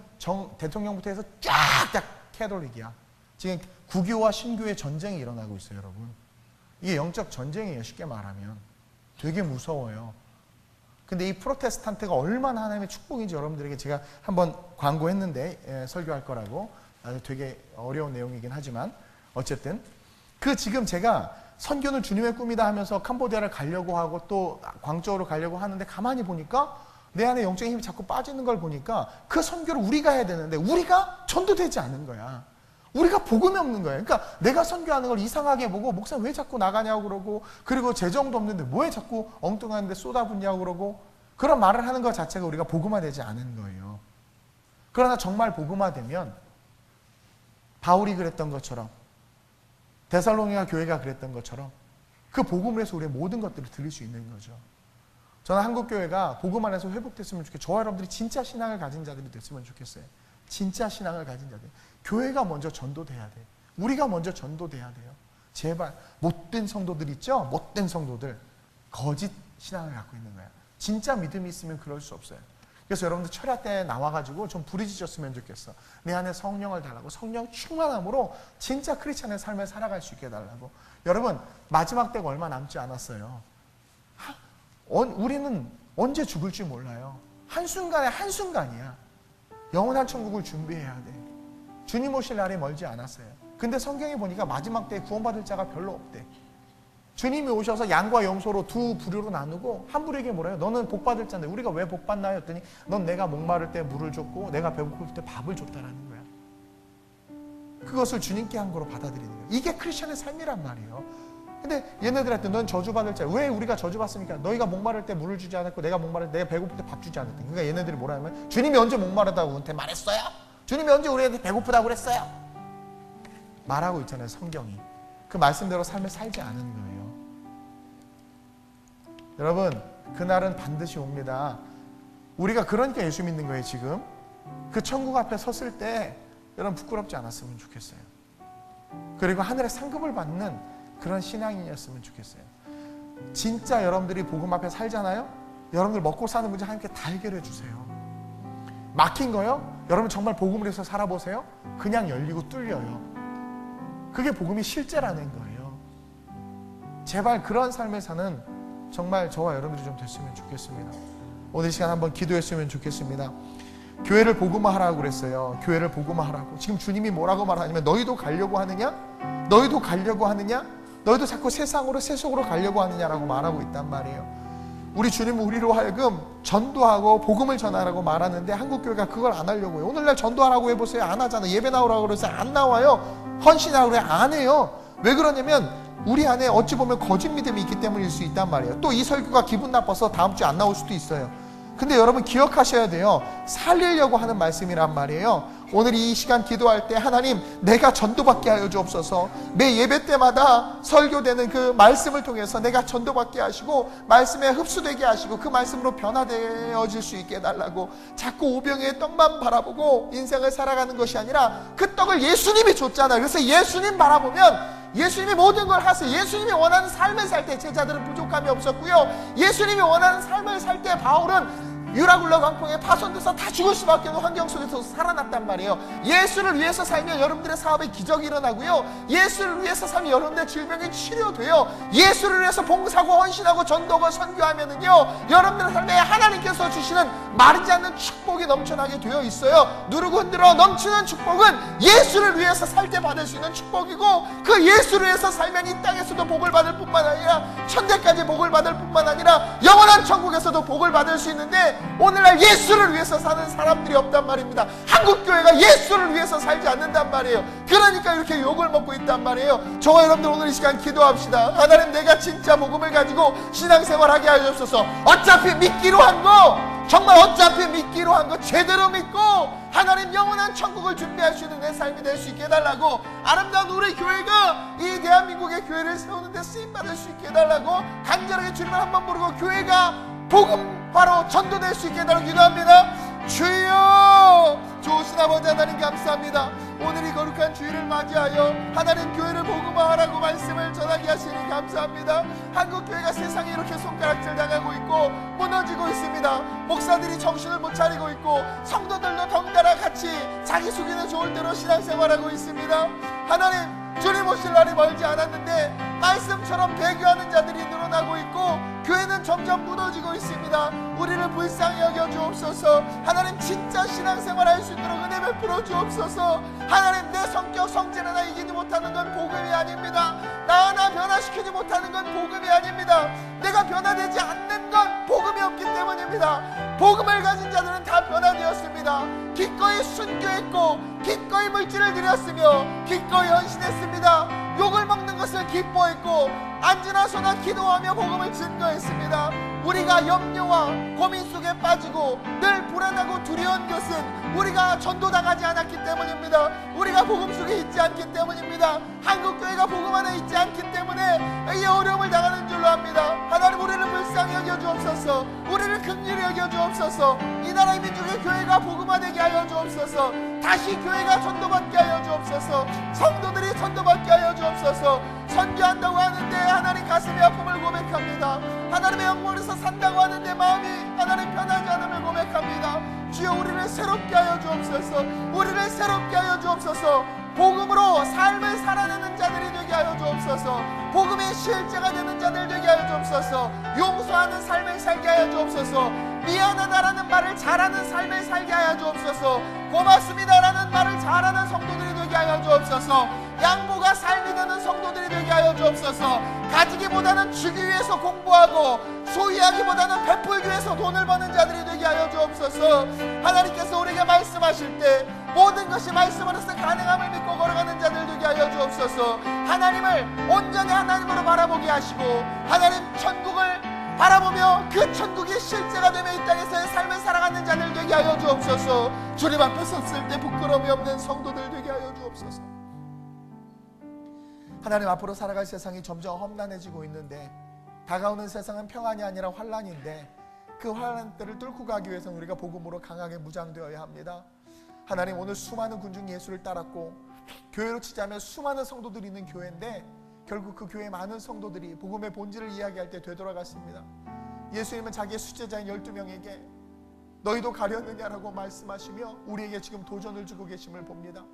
대통령부터 해서 쫙쫙 카톨릭이야. 지금 구교와 신교의 전쟁이 일어나고 있어요, 여러분. 이게 영적 전쟁이에요, 쉽게 말하면. 되게 무서워요. 근데 이 프로테스탄트가 얼마나 하나님의 축복인지 여러분들에게 제가 한번 광고했는데 설교할 거라고. 되게 어려운 내용이긴 하지만 어쨌든 지금 제가 선교는 주님의 꿈이다 하면서 캄보디아를 가려고 하고 또 광저우로 가려고 하는데 가만히 보니까 내 안에 영적인 힘이 자꾸 빠지는 걸 보니까 그 선교를 우리가 해야 되는데 우리가 전도되지 않은 거야. 우리가 복음이 없는 거예요. 그러니까 내가 선교하는 걸 이상하게 보고 목사님 왜 자꾸 나가냐고 그러고, 그리고 재정도 없는데 왜 자꾸 엉뚱한 데 쏟아붓냐고 그러고, 그런 말을 하는 것 자체가 우리가 복음화되지 않은 거예요. 그러나 정말 복음화되면 바울이 그랬던 것처럼, 데살로니가 교회가 그랬던 것처럼 그 복음을 해서 우리의 모든 것들을 드릴 수 있는 거죠. 저는 한국교회가 복음 안에서 회복됐으면 좋겠어요. 저와 여러분들이 진짜 신앙을 가진 자들이 됐으면 좋겠어요. 진짜 신앙을 가진 자들. 교회가 먼저 전도돼야 돼. 우리가 먼저 전도돼야 돼요. 제발. 못된 성도들 있죠? 못된 성도들. 거짓 신앙을 갖고 있는 거야. 진짜 믿음이 있으면 그럴 수 없어요. 그래서 여러분들 철야 때 나와가지고 좀 부르짖었으면 좋겠어. 내 안에 성령을 달라고, 성령 충만함으로 진짜 크리스찬의 삶을 살아갈 수 있게 해달라고. 여러분, 마지막 때가 얼마 남지 않았어요. 우리는 언제 죽을지 몰라요. 한순간에 한순간이야. 영원한 천국을 준비해야 돼. 주님 오실 날이 멀지 않았어요. 근데 성경에 보니까 마지막 때에 구원받을 자가 별로 없대. 주님이 오셔서 양과 염소로 두 부류로 나누고 한 부류에게 뭐래요? 너는 복받을 자인데 우리가 왜 복받나요? 했더니 넌 내가 목마를 때 물을 줬고 내가 배고플 때 밥을 줬다라는 거야. 그것을 주님께 한 거로 받아들이는 거예요. 이게 크리스천의 삶이란 말이에요. 근데 얘네들한테 넌 저주받을 자야. 왜 우리가 저주받습니까? 너희가 목마를 때 물을 주지 않았고 내가 목마를 때 내가 배고플 때 밥 주지 않았대. 그러니까 얘네들이 뭐라 하면 주님이 언제 목마르다고 우리한테 말했어요? 주님이 언제 우리한테 배고프다고 그랬어요? 말하고 있잖아요, 성경이. 그 말씀대로 삶을 살지 않은 거예요. 여러분, 그날은 반드시 옵니다. 우리가 그러니까 예수 믿는 거예요. 지금 그 천국 앞에 섰을 때 여러분 부끄럽지 않았으면 좋겠어요. 그리고 하늘의 상급을 받는 그런 신앙인이었으면 좋겠어요. 진짜 여러분들이 복음 앞에 살잖아요. 여러분들 먹고 사는 문제 하나님께 다 해결해 주세요. 막힌 거요? 여러분 정말 복음을 해서 살아보세요. 그냥 열리고 뚫려요. 그게 복음이 실제라는 거예요. 제발 그런 삶을 사는 정말 저와 여러분들이 좀 됐으면 좋겠습니다. 오늘 이 시간 한번 기도했으면 좋겠습니다. 교회를 복음화하라고 그랬어요. 교회를 복음화하라고. 지금 주님이 뭐라고 말하냐면 너희도 가려고 하느냐? 너희도 가려고 하느냐? 너희도 자꾸 세상으로 세속으로 가려고 하느냐라고 말하고 있단 말이에요. 우리 주님은 우리로 하여금 전도하고 복음을 전하라고 말하는데 한국교회가 그걸 안 하려고 해요. 오늘날 전도하라고 해보세요. 안 하잖아요. 예배 나오라고 그래서 안 나와요. 헌신하라고 그래 안 해요. 왜 그러냐면 우리 안에 어찌 보면 거짓 믿음이 있기 때문일 수 있단 말이에요. 또 이 설교가 기분 나빠서 다음 주에 안 나올 수도 있어요. 근데 여러분 기억하셔야 돼요. 살리려고 하는 말씀이란 말이에요. 오늘 이 시간 기도할 때 하나님 내가 전도받게 하여 주옵소서. 매 예배 때마다 설교되는 그 말씀을 통해서 내가 전도받게 하시고 말씀에 흡수되게 하시고 그 말씀으로 변화되어질 수 있게 해달라고. 자꾸 오병이의 떡만 바라보고 인생을 살아가는 것이 아니라 그 떡을 예수님이 줬잖아요. 그래서 예수님 바라보면 예수님이 모든 걸 하세요. 예수님이 원하는 삶을 살 때 제자들은 부족함이 없었고요. 예수님이 원하는 삶을 살 때 바울은 유라굴라 광풍에 파손돼서 다 죽을 수밖에 없는 환경 속에서 살아났단 말이에요. 예수를 위해서 살면 여러분들의 사업에 기적이 일어나고요. 예수를 위해서 살면 여러분들의 질병이 치료돼요. 예수를 위해서 봉사하고 헌신하고 전도하고 선교하면은요 여러분들의 삶에 하나님께서 주시는 마르지 않는 축복이 넘쳐나게 되어 있어요. 누르고 흔들어 넘치는 축복은 예수를 위해서 살 때 받을 수 있는 축복이고 그 예수를 위해서 살면 이 땅에서도 복을 받을 뿐만 아니라 천대까지 복을 받을 뿐만 아니라 영원한 천국에서도 복을 받을 수 있는데 오늘날 예수를 위해서 사는 사람들이 없단 말입니다. 한국교회가 예수를 위해서 살지 않는단 말이에요. 그러니까 이렇게 욕을 먹고 있단 말이에요. 저와 여러분들 오늘 이 시간 기도합시다. 하나님 내가 진짜 복음을 가지고 신앙생활하게 하옵소서. 어차피 믿기로 한 거 정말 어차피 믿기로 한 거 제대로 믿고 하나님 영원한 천국을 준비할 수 있는 내 삶이 될 수 있게 해달라고. 아름다운 우리 교회가 이 대한민국의 교회를 세우는 데 쓰임받을 수 있게 해달라고 간절하게 주님을 한번 부르고 교회가 복음화로 전도될 수 있게 해달라고 기도합니다. 주여 좋으신 아버지 하나님 감사합니다. 오늘 이 거룩한 주일을 맞이하여 하나님 교회를 복음화하라고 말씀을 전하게 하시니 감사합니다. 한국교회가 세상에 이렇게 손가락질 당하고 있고 무너지고 있습니다. 목사들이 정신을 못 차리고 있고 성도들도 덩달아 같이 자기 숙이는 좋을 대로 신앙생활하고 있습니다. 하나님 주님 오실 날이 멀지 않았는데 말씀처럼 배교하는 자들이 늘어나고 있고 교회는 점점 무너지고 있습니다. 우리를 불쌍히 여겨 주옵소서. 하나님 진짜 신앙생활 할 수 있도록 은혜 베풀어 주옵소서. 하나님 내 성격 성질 하나 이기지 못하는 건 복음이 아닙니다. 나 하나 변화시키지 못하는 건 복음이 아닙니다. 내가 변화되지 않는 건 복음이 없기 때문입니다. 복음을 가진 자들은 다 변화되었습니다. 기꺼이 순교했고 기꺼이 물질을 드렸으며 기꺼이 헌신했습니다. 욕을 먹는 것을 기뻐했고 앉으나 서나 기도하며 복음을 증거했습니다. 우리가 염려와 고민 속에 빠지고 늘 불안하고 두려운 것은 우리가 전도당하지 않았기 때문입니다. 우리가 복음 속에 있지 않기 때문입니다. 한국교회가 복음 안에 있지 않기 때문에 이 어려움을 당하는 줄로 압니다. 하나님, 우리를 불쌍히 여겨주옵소서. 우리를 긍휼히 여겨주옵소서. 이 나라의 민족의 교회가 복음화되게 하여 주옵소서. 다시 교회가 전도받게 하여 주옵소서. 성도들이 전도받게 하여 주옵소서. 선교한다고 하는데 하나님 가슴의 아픔을 고백합니다. 하나님의 영광에서 산다고 하는데 마음이 하나님 편하지 않음을 고백합니다. 주여, 우리를 새롭게 하여 주옵소서. 우리를 새롭게 하여 주옵소서. 복음으로 삶을 살아내는 자들이 되게 하여 주옵소서. 복음의 실제가 되는 자들 되게 하여 주옵소서. 용서하는 삶을 살게 하여 주옵소서. 미안하다라는 말을 잘하는 삶을 살게 하여 주옵소서. 고맙습니다라는 말을 잘하는 성도들이 되게 하여 주옵소서. 양보가 삶이 되는 성도들이 되게 하여 주옵소서. 가지기보다는 주기 위해서 공부하고 소유하기보다는 베풀기 위해서 돈을 버는 자들이 되게 하여 주옵소서. 하나님께서 우리에게 말씀하실 때 모든 것이 말씀 안에서 가능함을 믿고 걸어가는 자들 되게 하여 주옵소서. 하나님을 온전히 하나님으로 바라보게 하시고 하나님 천국을 바라보며 그 천국이 실제가 되며 이 땅에서의 삶을 살아가는 자들 되게 하여 주옵소서. 주님 앞에 섰을 때 부끄러움이 없는 성도들 되게 하여 주옵소서. 하나님, 앞으로 살아갈 세상이 점점 험난해지고 있는데 다가오는 세상은 평안이 아니라 환란인데 그 환란들을 뚫고 가기 위해서는 우리가 복음으로 강하게 무장되어야 합니다. 하나님, 오늘 수많은 군중 예수를 따랐고 교회로 치자면 수많은 성도들이 있는 교회인데 결국 그 교회의 많은 성도들이 복음의 본질을 이야기할 때 되돌아갔습니다. 예수님은 자기의 수제자인 12명에게 너희도 가려느냐라고 말씀하시며 우리에게 지금 도전을 주고 계심을 봅니다.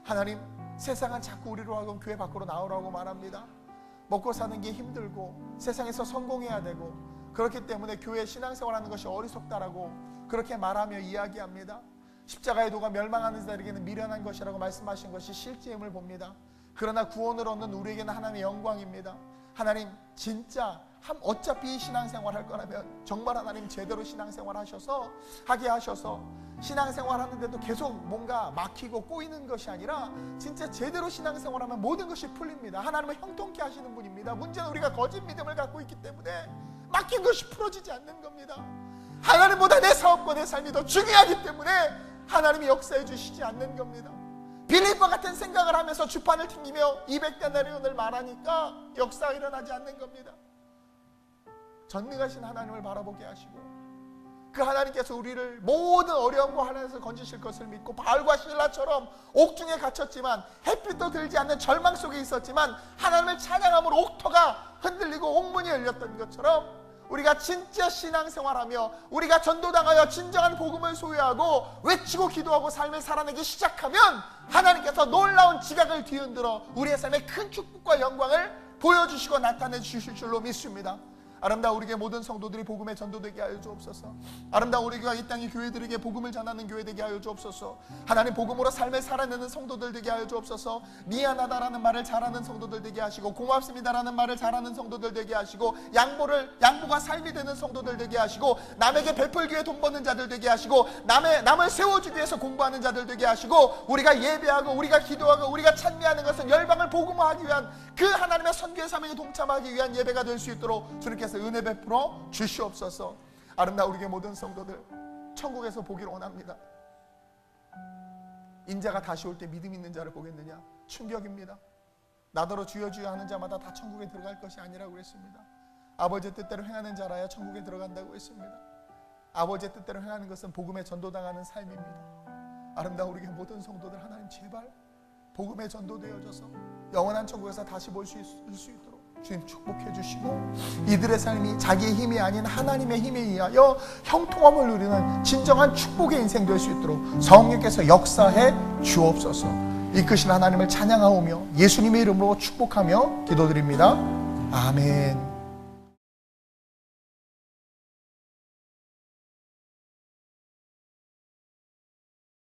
하나님, 세상은 자꾸 우리로 하여금 교회 밖으로 나오라고 말합니다. 먹고 사는 게 힘들고 세상에서 성공해야 되고 그렇기 때문에 교회 신앙생활하는 것이 어리석다라고 그렇게 말하며 이야기합니다. 십자가의 도가 멸망하는 자들에게는 미련한 것이라고 말씀하신 것이 실제임을 봅니다. 그러나 구원을 얻는 우리에게는 하나님의 영광입니다. 하나님, 진짜 어차피 신앙생활 할 거라면 정말 하나님 제대로 신앙생활 하게 하셔서 신앙생활 하는데도 계속 뭔가 막히고 꼬이는 것이 아니라 진짜 제대로 신앙생활하면 모든 것이 풀립니다. 하나님은 형통케 하시는 분입니다. 문제는 우리가 거짓 믿음을 갖고 있기 때문에 막힌 것이 풀어지지 않는 겁니다. 하나님보다 내 사업과 내 삶이 더 중요하기 때문에 하나님이 역사해 주시지 않는 겁니다. 빌립과 같은 생각을 하면서 주판을 튕기며 200데나리온을 말하니까 역사가 일어나지 않는 겁니다. 전능하신 하나님을 바라보게 하시고 그 하나님께서 우리를 모든 어려움과 환난에서 건지실 것을 믿고 바울과 실라처럼 옥중에 갇혔지만 햇빛도 들지 않는 절망 속에 있었지만 하나님을 찬양함으로 옥토가 흔들리고 옥문이 열렸던 것처럼 우리가 진짜 신앙생활하며 우리가 전도당하여 진정한 복음을 소유하고 외치고 기도하고 삶을 살아내기 시작하면 하나님께서 놀라운 지각을 뒤흔들어 우리의 삶에 큰 축복과 영광을 보여주시고 나타내 주실 줄로 믿습니다. 아름다운 우리의 모든 성도들이 복음에 전도되게 하여 주옵소서. 아름다운 우리가 이 땅의 교회들에게 복음을 전하는 교회 되게 하여 주옵소서. 하나님, 복음으로 삶을 살아내는 성도들 되게 하여 주옵소서. 미안하다라는 말을 잘하는 성도들 되게 하시고 고맙습니다라는 말을 잘하는 성도들 되게 하시고 양보가 삶이 되는 성도들 되게 하시고 남에게 베풀기 위해 돈 버는 자들 되게 하시고 남을 세워주기 위해서 공부하는 자들 되게 하시고 우리가 예배하고 우리가 기도하고 우리가 찬미하는 것은 열방을 복음화하기 위한 그 하나님의 선교의 사명에 동참하기 위한 예배가 될 수 있도록 주님께서 은혜 베풀어 주시옵소서. 아름다운 우리의 모든 성도들 천국에서 보기를 원합니다. 인자가 다시 올 때 믿음 있는 자를 보겠느냐? 충격입니다. 나더러 주여 주여 하는 자마다 다 천국에 들어갈 것이 아니라고 했습니다. 아버지의 뜻대로 행하는 자라야 천국에 들어간다고 했습니다. 아버지의 뜻대로 행하는 것은 복음에 전도당하는 삶입니다. 아름다운 우리의 모든 성도들 하나님 제발 복음에 전도되어져서 영원한 천국에서 다시 볼 수 있도록 주님 축복해 주시고 이들의 삶이 자기의 힘이 아닌 하나님의 힘에 의하여 형통함을 누리는 진정한 축복의 인생 될 수 있도록 성령께서 역사해 주옵소서. 이끄신 하나님을 찬양하오며 예수님의 이름으로 축복하며 기도드립니다. 아멘.